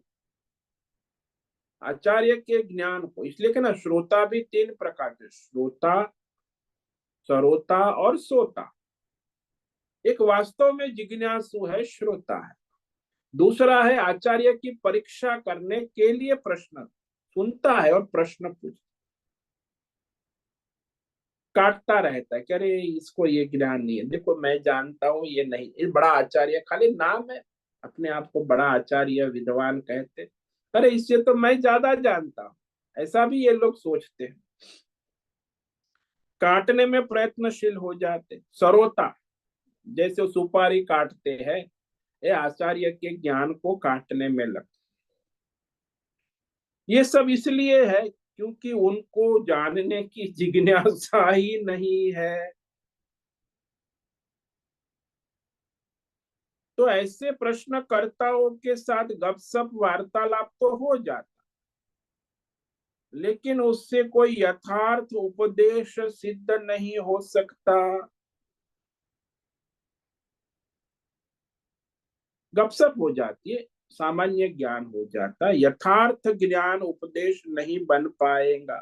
आचार्य के ज्ञान को। इसलिए कि ना श्रोता भी तीन प्रकार के, श्रोता, सरोता और सोता। एक वास्तव में जिज्ञासु है, श्रोता है। दूसरा है आचार्य की परीक्षा करने के लिए प्रश्न सुनता है और प्रश्न पूछता, काटता रहता है कि अरे इसको ये ज्ञान नहीं है, देखो मैं जानता हूं ये नहीं, ये बड़ा आचार्य खाली नाम है, अपने आप को बड़ा आचार्य विद्वान कहते, अरे इससे तो मैं ज्यादा जानता हूं, ऐसा भी ये लोग सोचते हैं, काटने में प्रयत्नशील हो जाते। सरोता, जैसे सुपारी काटते हैं, ये आचार्य के ज्ञान को काटने में लगते। ये सब इसलिए है क्योंकि उनको जानने की जिज्ञासा ही नहीं है। तो ऐसे प्रश्नकर्ताओं के साथ गपसप वार्तालाप तो हो जाता, लेकिन उससे कोई यथार्थ उपदेश सिद्ध नहीं हो सकता। गपसप हो जाती है, सामान्य ज्ञान हो जाता है, यथार्थ ज्ञान उपदेश नहीं बन पाएगा।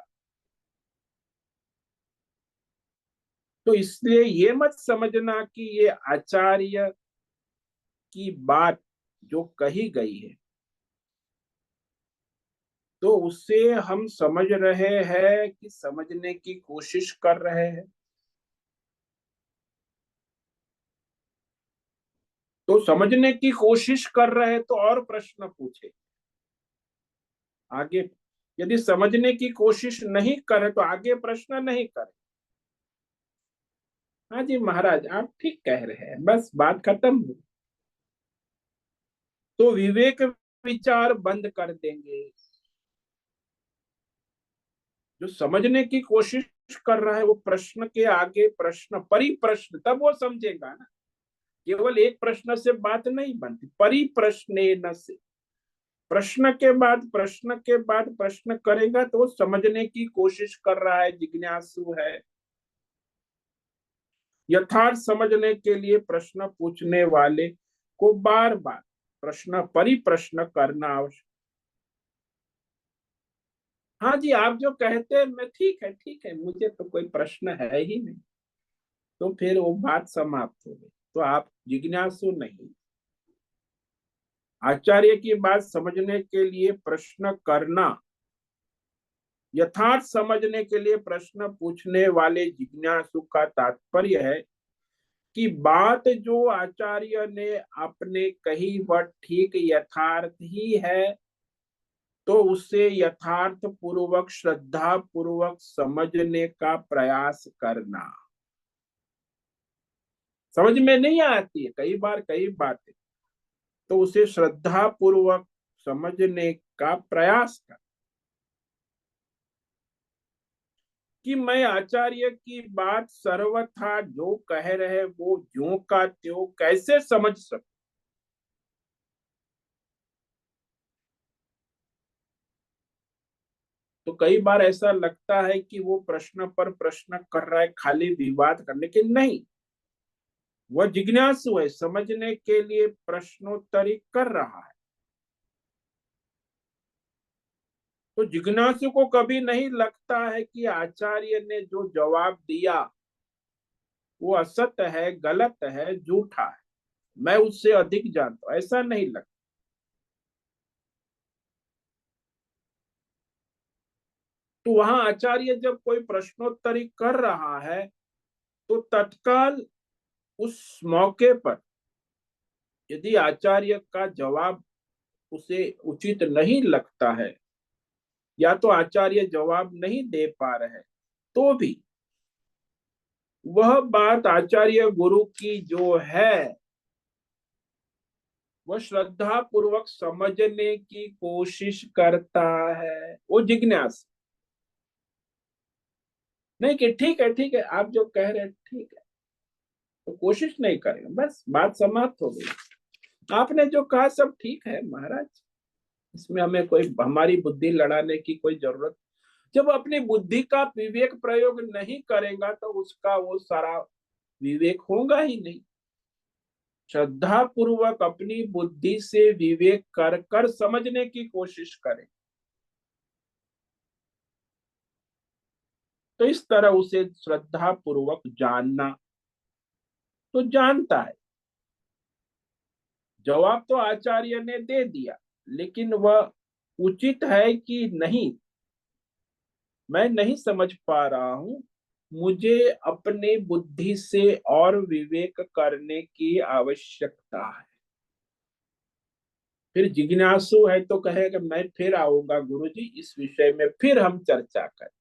तो इसलिए ये मत समझना कि ये आचार्य की बात जो कही गई है तो उससे हम समझ रहे हैं कि समझने की कोशिश कर रहे हैं। तो समझने की कोशिश कर रहे हैं तो और प्रश्न पूछे आगे, यदि समझने की कोशिश नहीं करे तो आगे प्रश्न नहीं करे। हाँ जी महाराज आप ठीक कह रहे हैं, बस बात खत्म हुई। तो विवेक विचार बंद कर देंगे। जो समझने की कोशिश कर रहा है वो प्रश्न के आगे प्रश्न, परिप्रश्न, तब वो समझेगा ना। केवल एक प्रश्न से बात नहीं बनती, परिप्रश्न से, प्रश्न के बाद प्रश्न के बाद प्रश्न करेगा तो वो समझने की कोशिश कर रहा है, जिज्ञासु है। यथार्थ समझने के लिए प्रश्न पूछने वाले को बार बार प्रश्न परिप्रश्न करना आवश्यक। हाँ जी आप जो कहते हैं मैं ठीक है, मुझे तो कोई प्रश्न है ही नहीं, तो फिर वो बात समाप्त हो गई, तो आप जिज्ञासु नहीं। आचार्य की बात समझने के लिए प्रश्न करना, यथार्थ समझने के लिए प्रश्न पूछने वाले जिज्ञासु का तात्पर्य है कि बात जो आचार्य ने आपने कही वह ठीक यथार्थ ही है, तो उसे यथार्थ पूर्वक श्रद्धा पूर्वक समझने का प्रयास करना। समझ में नहीं आती है कई बार कई बातें, तो उसे श्रद्धा पूर्वक समझने का प्रयास कर, कि मैं आचार्य की बात सर्वथा जो कह रहे वो ज्यों का त्यों कैसे समझ सकूं। तो कई बार ऐसा लगता है कि वो प्रश्न पर प्रश्न कर रहा है खाली विवाद करने के, नहीं, वह जिज्ञासु है, समझने के लिए प्रश्नोत्तरी कर रहा है। तो जिज्ञासु को कभी नहीं लगता है कि आचार्य ने जो जवाब दिया वो असत्य है, गलत है, झूठा है, मैं उससे अधिक जानता हूं, ऐसा नहीं लगता। तो वहां आचार्य जब कोई प्रश्नोत्तरी कर रहा है तो तत्काल उस मौके पर यदि आचार्य का जवाब उसे उचित नहीं लगता है या तो आचार्य जवाब नहीं दे पा रहे, तो भी वह बात आचार्य गुरु की जो है वह श्रद्धा पूर्वक समझने की कोशिश करता है। वो जिज्ञास नहीं कि ठीक है, ठीक है, आप जो कह रहे हैं ठीक है, तो कोशिश नहीं करेंगे, बस बात समाप्त हो गई। आपने जो कहा सब ठीक है महाराज, इसमें हमें कोई हमारी बुद्धि लड़ाने की कोई जरूरत। जब अपनी बुद्धि का विवेक प्रयोग नहीं करेगा तो उसका वो सारा विवेक होगा ही नहीं। श्रद्धा पूर्वक अपनी बुद्धि से विवेक कर कर समझने की कोशिश करें, तो इस तरह उसे श्रद्धा पूर्वक जानना, तो जानता है। जवाब तो आचार्य ने दे दिया, लेकिन वह उचित है कि नहीं मैं नहीं समझ पा रहा हूं, मुझे अपने बुद्धि से और विवेक करने की आवश्यकता है। फिर जिज्ञासु है तो कहेगा मैं फिर आऊंगा गुरुजी, इस विषय में फिर हम चर्चा करें।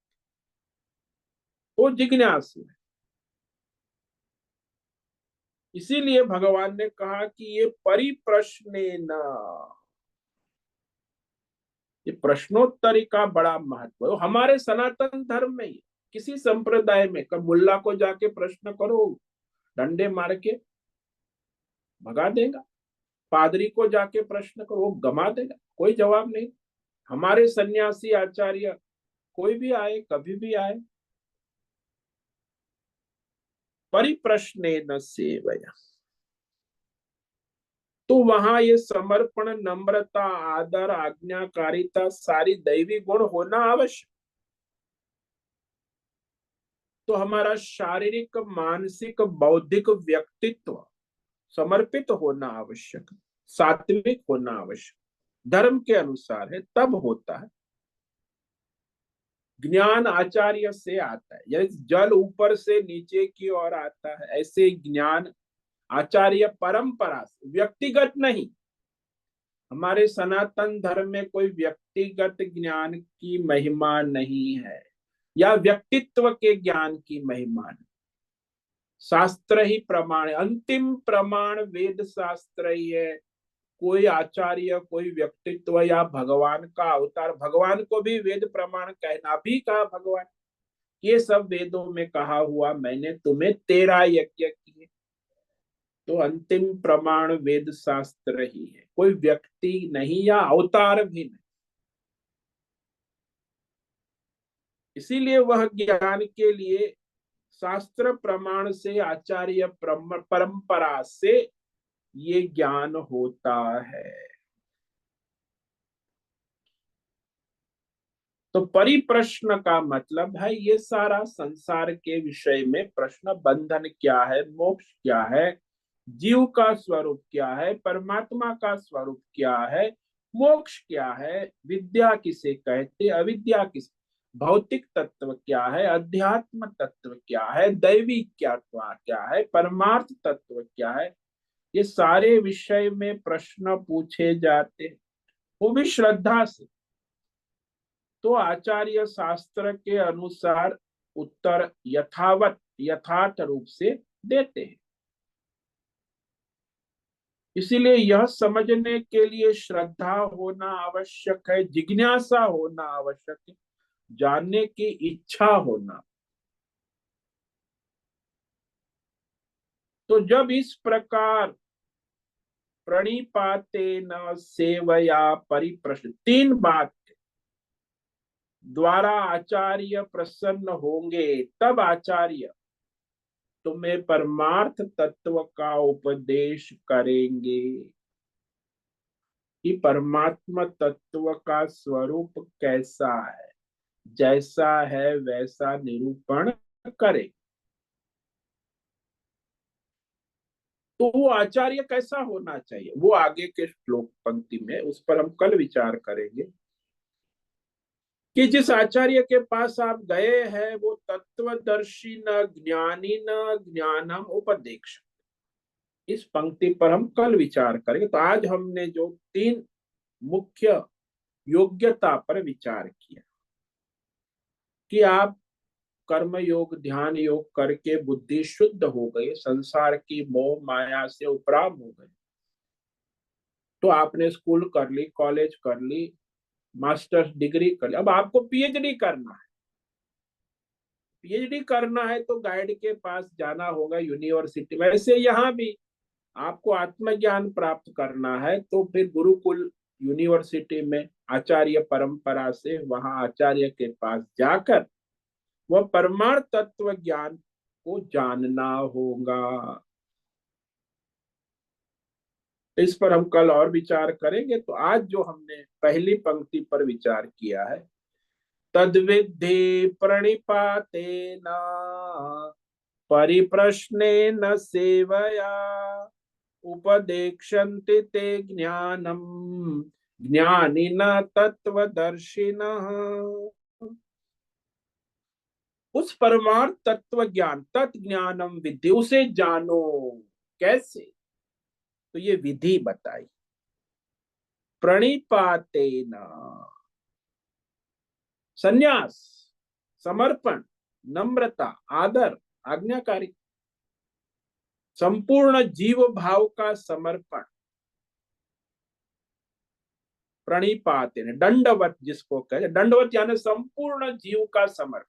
वो जिज्ञासु है। इसीलिए भगवान ने कहा कि ये परिप्रश्नेन, ये प्रश्नोत्तरी का बड़ा महत्व है। हमारे सनातन धर्म में ही किसी संप्रदाय में कब मुल्ला को जाके प्रश्न करो, डंडे मार के भगा देगा। पादरी को जाके प्रश्न करो, वो गमा देगा, कोई जवाब नहीं। हमारे सन्यासी आचार्य कोई भी आए, कभी भी आए, परिप्रश्नेन सेवया, तो वहां ये समर्पण, नम्रता, आदर, आज्ञाकारिता, सारी दैवी गुण होना आवश्यक। तो हमारा शारीरिक, मानसिक, बौद्धिक व्यक्तित्व समर्पित होना आवश्यक, सात्विक होना आवश्यक, धर्म के अनुसार है तब होता है। ज्ञान आचार्य से आता है, जैसे जल ऊपर से नीचे की ओर आता है, ऐसे ज्ञान आचार्य परंपरा से, व्यक्तिगत नहीं। हमारे सनातन धर्म में कोई व्यक्तिगत ज्ञान की महिमा नहीं है या व्यक्तित्व के ज्ञान की महिमा नहीं। शास्त्र ही प्रमाण, अंतिम प्रमाण वेद शास्त्र ही है। कोई आचार्य, कोई व्यक्तित्व या भगवान का अवतार, भगवान को भी वेद प्रमाण कहना भी कहा भगवान, ये सब वेदों में कहा हुआ मैंने तुम्हें 13 यज्ञ किए। तो अंतिम प्रमाण वेद शास्त्र ही है, कोई व्यक्ति नहीं या अवतार भी नहीं। इसीलिए वह ज्ञान के लिए शास्त्र प्रमाण से, आचार्य परंपरा से ये ज्ञान होता है। तो परिप्रश्न का मतलब है ये सारा संसार के विषय में प्रश्न, बंधन क्या है, मोक्ष क्या है, जीव का स्वरूप क्या है, परमात्मा का स्वरूप क्या है, मोक्ष क्या है, विद्या किसे कहते, अविद्या किसे, भौतिक तत्व क्या है, अध्यात्म तत्व क्या है, दैवी क्या है, परमार्थ तत्व क्या है, ये सारे विषय में प्रश्न पूछे जाते हैं, वो भी श्रद्धा से। तो आचार्य शास्त्र के अनुसार उत्तर यथावत, यथार्थ रूप से देते हैं। इसीलिए यह समझने के लिए श्रद्धा होना आवश्यक है, जिज्ञासा होना आवश्यक है, जानने की इच्छा होना। तो जब इस प्रकार प्रणिपातेन सेवया परिप्रश्न, 3 बात द्वारा आचार्य प्रसन्न होंगे, तब आचार्य तुम्हें परमार्थ तत्व का उपदेश करेंगे। कि परमात्मा तत्व का स्वरूप कैसा है, जैसा है वैसा निरूपण करे। तो वो आचार्य कैसा होना चाहिए, वो आगे के श्लोक पंक्ति में, उस पर हम कल विचार करेंगे कि जिस आचार्य के पास आप गए हैं वो तत्वदर्शी न ज्ञानी न ज्ञानम उपदेश। इस पंक्ति पर हम कल विचार करेंगे। तो आज हमने जो तीन मुख्य योग्यता पर विचार किया कि आप कर्म योग ध्यान योग करके बुद्धि शुद्ध हो गए, संसार की मोह माया से उपराम हो गए, तो आपने स्कूल कर ली, कॉलेज कर ली, मास्टर्स डिग्री कर ली, अब आपको पीएचडी करना है। पीएचडी करना है तो गाइड के पास जाना होगा, यूनिवर्सिटी। वैसे यहाँ भी आपको आत्मज्ञान प्राप्त करना है तो फिर गुरुकुल यूनिवर्सिटी में आचार्य परंपरा से वहां आचार्य के पास जाकर वह परमार्थ तत्व ज्ञान को जानना होगा। इस पर हम कल और विचार करेंगे। तो आज जो हमने पहली पंक्ति पर विचार किया है, तद्विद्धि प्रणिपातेन परिप्रश्नेन सेवया उपदेक्षन्ति ते ज्ञानम ज्ञानिनः तत्वदर्शिनः। उस परमार्थ तत्व ज्ञान तत्ज्ञानम विधि, उसे जानो। कैसे? तो ये विधि बताई। प्रणिपातेन, संन्यास, समर्पण, नम्रता, आदर, आज्ञाकारी, संपूर्ण जीव भाव का समर्पण। प्रणिपातेन, दंडवत जिसको कहते, दंडवत यानी संपूर्ण जीव का समर्पण।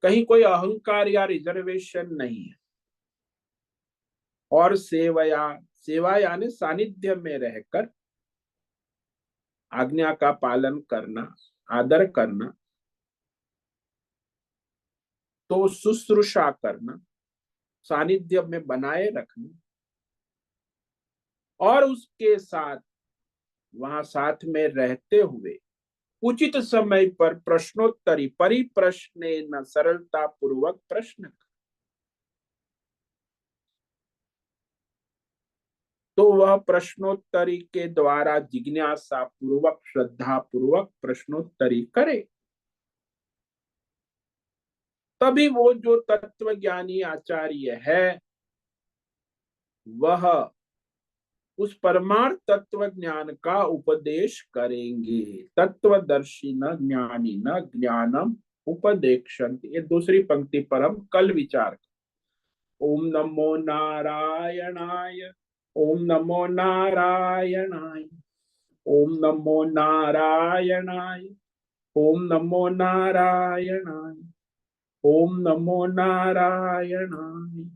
कहीं कोई अहंकार या रिजर्वेशन नहीं है। और सेवया, सेवा यानी सानिध्य में रहकर आज्ञा का पालन करना, आदर करना, तो शुश्रूषा करना, सानिध्य में बनाए रखना, और उसके साथ वहां साथ में रहते हुए उचित समय पर प्रश्नोत्तरी परिप्रश्ने न, सरलता पूर्वक प्रश्न। तो वह प्रश्नोत्तरी के द्वारा जिज्ञासा पूर्वक श्रद्धा पूर्वक प्रश्नोत्तरी करे, तभी वो जो तत्वज्ञानी आचार्य है वह उस परमार्थ तत्व ज्ञान का उपदेश करेंगे। तत्वदर्शी न ज्ञानी न ज्ञानम उपदेक्षन्ति। ये दूसरी पंक्ति पर हम कल विचार करें। ओम नमो नारायणाय, ओम नमो नारायणाय, ओम नमो नारायणाय, ओम नमो नारायणाय, ओम नमो नारायणाय।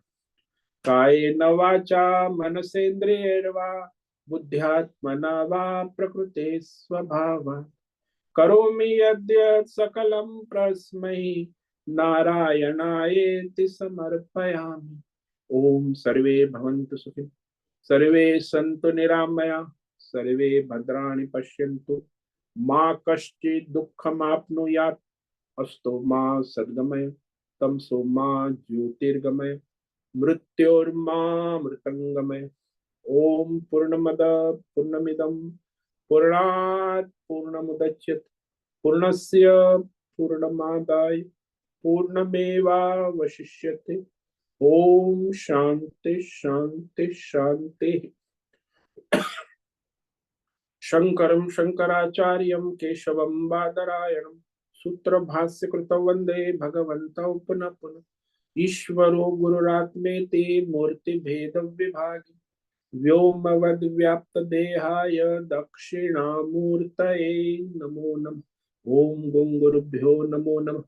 कायेन वाचा मनसेन्द्रियैर् वा बुद्ध्यात्मना वा प्रकृते स्वभावात् करोमि यद्यत् सकलं परस्मै नारायणायेति समर्पयामि। ओम सर्वे भवन्तु सुखिनः, सर्वे सन्तु निरामया, सर्वे भद्राणि पश्यन्तु, मा कश्चित् दुःखमाप्नुयात्। अस्तु मा सद्गमय, तमसो मा ज्योतिर्गमय, मृत्योर्मामृतंगमय। ओम पूर्णमद पूर्णमिदं पूर्णात् पूर्णमुदच्यते, पूर्णस्य पूर्णमादाय पूर्णमेवावशिष्यते। ओम शांति शांति शांति। शंकरं शंकराचार्यं केशवं बादरायणं सूत्र भाष्य कृतौ वंदे भगवन्तौ पुनः पुनः। ईश्वरो गुरुरात्मेति मूर्ति भेद विभागी, व्योमवद् व्याप्त देहाय दक्षिणामूर्तये नमो नमः। ओम गंग गुरुभ्यो नमो नमः।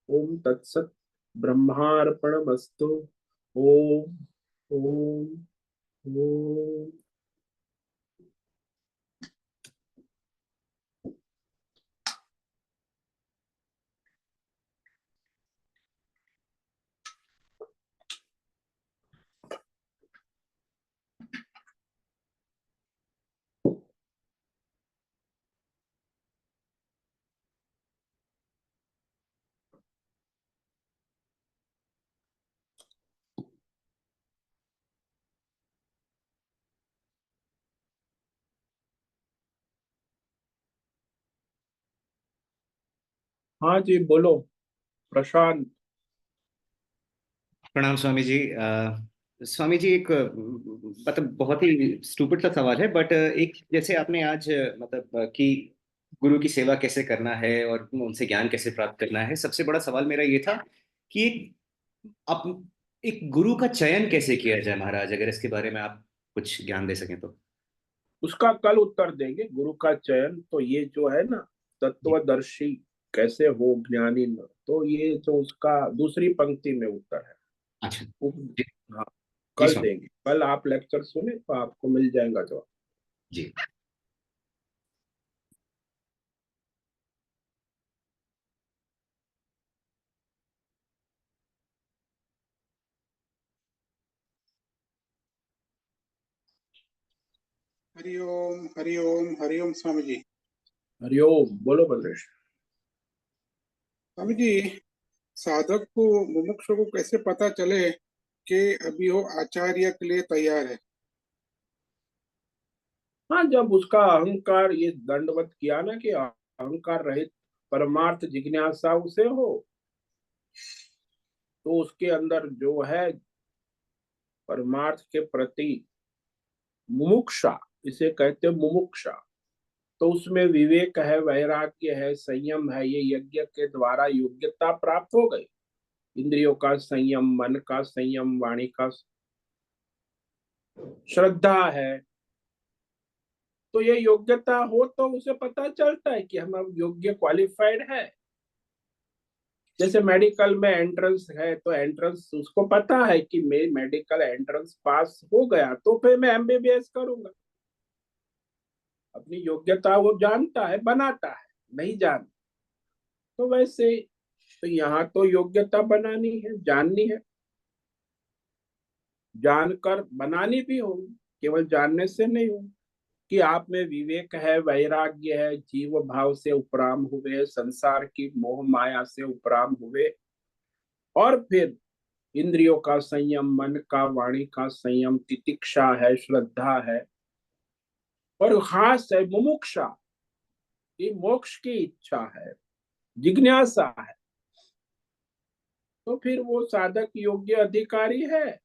ओम तत्सत् ब्रह्मार्पणमस्तु। ओम ओम ओम। हाँ जी, बोलो। प्रशांत। प्रणाम स्वामी जी। स्वामी जी, एक मतलब बहुत ही स्टूपिड सा सवाल है, बट एक जैसे आपने आज मतलब कि गुरु की सेवा कैसे करना है और उनसे ज्ञान कैसे प्राप्त करना है, सबसे बड़ा सवाल मेरा ये था कि आप एक गुरु का चयन कैसे किया जाए महाराज, अगर इसके बारे में आप कुछ ज्ञान दे सकें तो। उसका कल उत्तर देंगे। गुरु का चयन तो ये जो है ना, जी। तत्वदर्शी कैसे हो ज्ञानी न, तो ये जो उसका दूसरी पंक्ति में उत्तर है। अच्छा। वो- जी। हाँ, जी कल स्वामी। देंगे। कल आप लेक्चर सुने तो आपको मिल जाएगा जवाब। जी। हरि ओम हरि ओम स्वामी जी। हरिओम। बोलो भद्रेश। स्वामी जी, साधक को, मुमुक्षु को कैसे पता चले कि अभी वो आचार्य के लिए तैयार है? हाँ, जब उसका अहंकार ये दंडवत किया ना कि अहंकार रहित परमार्थ जिज्ञासा उसे हो, तो उसके अंदर जो है परमार्थ के प्रति मुमुक्षा, इसे कहते हैं मुमुक्षा, तो उसमें विवेक है, वैराग्य है, संयम है। ये यज्ञ के द्वारा योग्यता प्राप्त हो गई। इंद्रियों का संयम, मन का संयम, वाणी का, श्रद्धा है। तो ये योग्यता हो तो उसे पता चलता है कि हम अब योग्य, क्वालिफाइड है। जैसे मेडिकल में एंट्रेंस है, तो एंट्रेंस उसको पता है कि मैं मेडिकल एंट्रेंस पास हो गया तो फिर मैं एमबीबीएस करूंगा। अपनी योग्यता वो जानता है, बनाता है। नहीं जान तो वैसे, तो यहाँ तो योग्यता बनानी है, जाननी है, जानकर बनानी भी होगी। केवल जानने से नहीं होगी। कि आप में विवेक है, वैराग्य है, जीव भाव से उपराम हुए, संसार की मोह माया से उपराम हुए, और फिर इंद्रियों का संयम, मन का, वाणी का संयम, तितिक्षा है, श्रद्धा है, और खास है मुमुक्षा, ये मोक्ष की इच्छा है, जिज्ञासा है। तो फिर वो साधक योग्य अधिकारी है।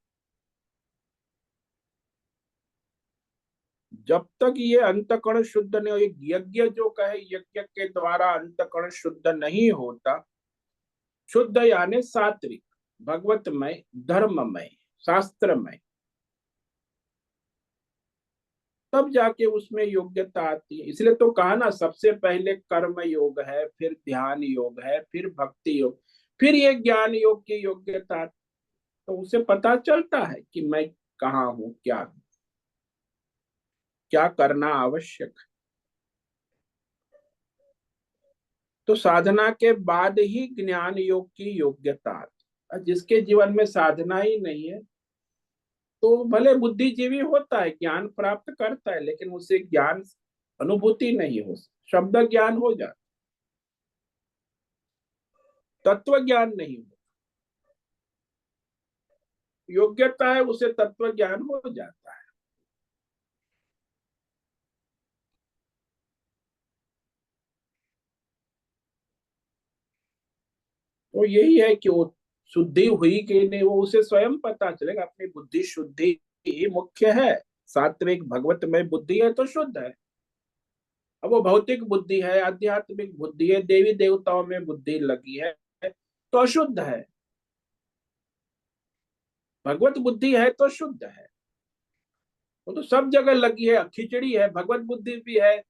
जब तक ये अंतकरण शुद्ध नहीं हो, एक यज्ञ जो कहे यज्ञ के द्वारा अंतकरण शुद्ध नहीं होता। शुद्ध यानी सात्विक, भगवतमय, धर्ममय, शास्त्रमय, तब जाके उसमें योग्यता आती है। इसलिए तो कहा ना, सबसे पहले कर्म योग है, फिर ध्यान योग है, फिर भक्ति योग, फिर ये ज्ञान योग की योग्यता। तो उसे पता चलता है कि मैं कहाँ हूँ, क्या हूँ, क्या करना आवश्यक है। तो साधना के बाद ही ज्ञान योग की योग्यता आती है। और जिसके जीवन में साधना ही नहीं है, तो भले बुद्धिजीवी होता है, ज्ञान प्राप्त करता है, लेकिन उसे ज्ञान अनुभूति नहीं हो, शब्द ज्ञान हो जाता, तत्व ज्ञान नहीं हो। योग्यता है, उसे तत्व ज्ञान हो जाता है। तो यही है कि वो शुद्धि हुई कि नहीं, वो उसे स्वयं पता चलेगा। अपनी बुद्धि शुद्धि ही मुख्य है। सात्विक भगवतमय बुद्धि है तो शुद्ध है। अब वो भौतिक बुद्धि है, आध्यात्मिक बुद्धि है, देवी देवताओं में बुद्धि लगी है, तो अशुद्ध है। भगवत बुद्धि है तो शुद्ध है। वो तो सब जगह लगी है, खिचड़ी है, भगवत बुद्धि भी है,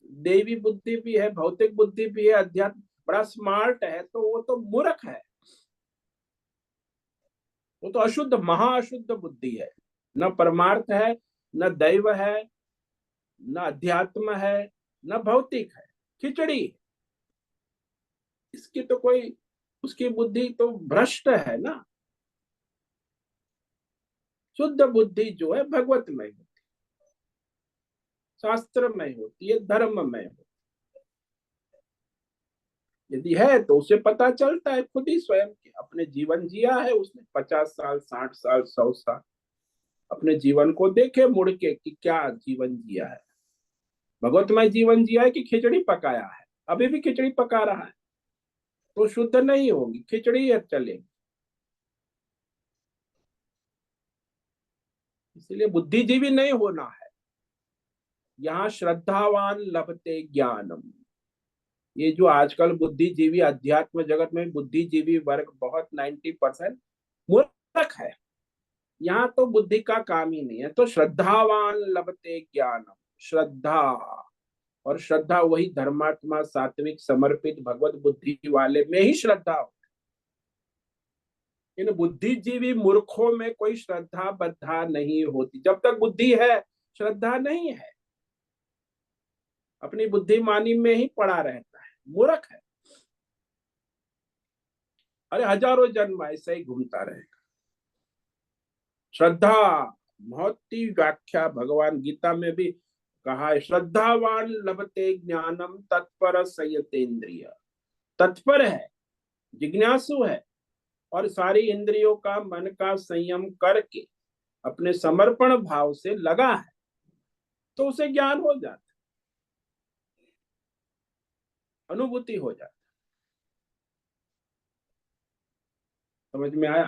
देवी बुद्धि भी है, भौतिक बुद्धि भी है, अध्यात्म बड़ा स्मार्ट है, तो वो तो मूर्ख है। वो तो अशुद्ध, महाअशुद्ध बुद्धि है। न परमार्थ है, न दैव है, न अध्यात्म है, न भौतिक है, खिचड़ी है। इसकी तो कोई, उसकी बुद्धि तो भ्रष्ट है ना। शुद्ध बुद्धि जो है भगवतमय होती, शास्त्रमय होती है, धर्ममय होती। यदि है तो उसे पता चलता है खुद ही स्वयं कि अपने जीवन जिया है उसने 50 साल, 60 साल, 100 साल। अपने जीवन को देखे मुड़ के कि क्या जीवन जिया है, भगवतमय जीवन जिया है कि खिचड़ी पकाया है, अभी भी खिचड़ी पका रहा है। तो शुद्ध नहीं होगी, खिचड़ी चलेगी। इसलिए बुद्धिजीवी नहीं होना है। यहाँ श्रद्धावान लभते ज्ञानम। ये जो आजकल बुद्धिजीवी, अध्यात्म जगत में बुद्धिजीवी वर्ग बहुत 90% मूर्ख है। यहाँ तो बुद्धि का काम ही नहीं है। तो श्रद्धावान लभते ज्ञानम, श्रद्धा, और श्रद्धा वही धर्मात्मा, सात्विक, समर्पित, भगवत बुद्धि वाले में ही श्रद्धा हो। इन बुद्धिजीवी मूर्खों में कोई श्रद्धा बद्धा नहीं होती। जब तक बुद्धि है श्रद्धा नहीं है। अपनी बुद्धिमानी में ही पड़ा रहता है, मूर्ख है। अरे हजारों जन्म ऐसे ही घूमता रहेगा। श्रद्धा बहुत ही व्याख्या भगवान गीता में भी कहा है, श्रद्धावान लभते ज्ञानम तत्पर संयतेन्द्रिय। तत्पर है, जिज्ञासु है, और सारी इंद्रियों का, मन का संयम करके अपने समर्पण भाव से लगा है, तो उसे ज्ञान हो जाता, अनुभूति हो जाता। समझ में आया?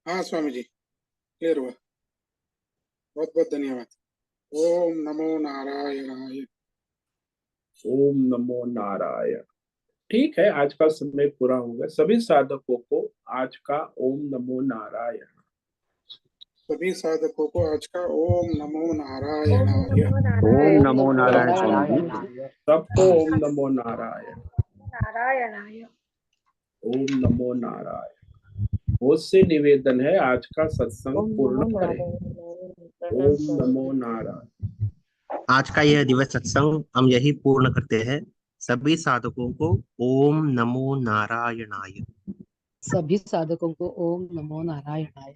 हाँ स्वामी जी, क्लियर हुआ। बहुत बहुत धन्यवाद। ओम नमो नारायणाय। ओम नमो नारायण। ठीक है, आज का समय पूरा हो गया। सभी साधकों को आज का ओम नमो नारायण। सभी साधकों को आज का ओम नमो नारायणाय। ओम नमो नारायण स्वामी जी। सबको ओम नमो नारायण। नारायणाय। ओम नमो नारायण। बहुत से निवेदन है, आज का सत्संग पूर्ण करें। ओम नमो नारायण। आज का यह दिवस सत्संग हम यही पूर्ण करते हैं। सभी साधकों को ओम नमो नारायणाय। सभी साधकों को ओम नमो नारायणाय।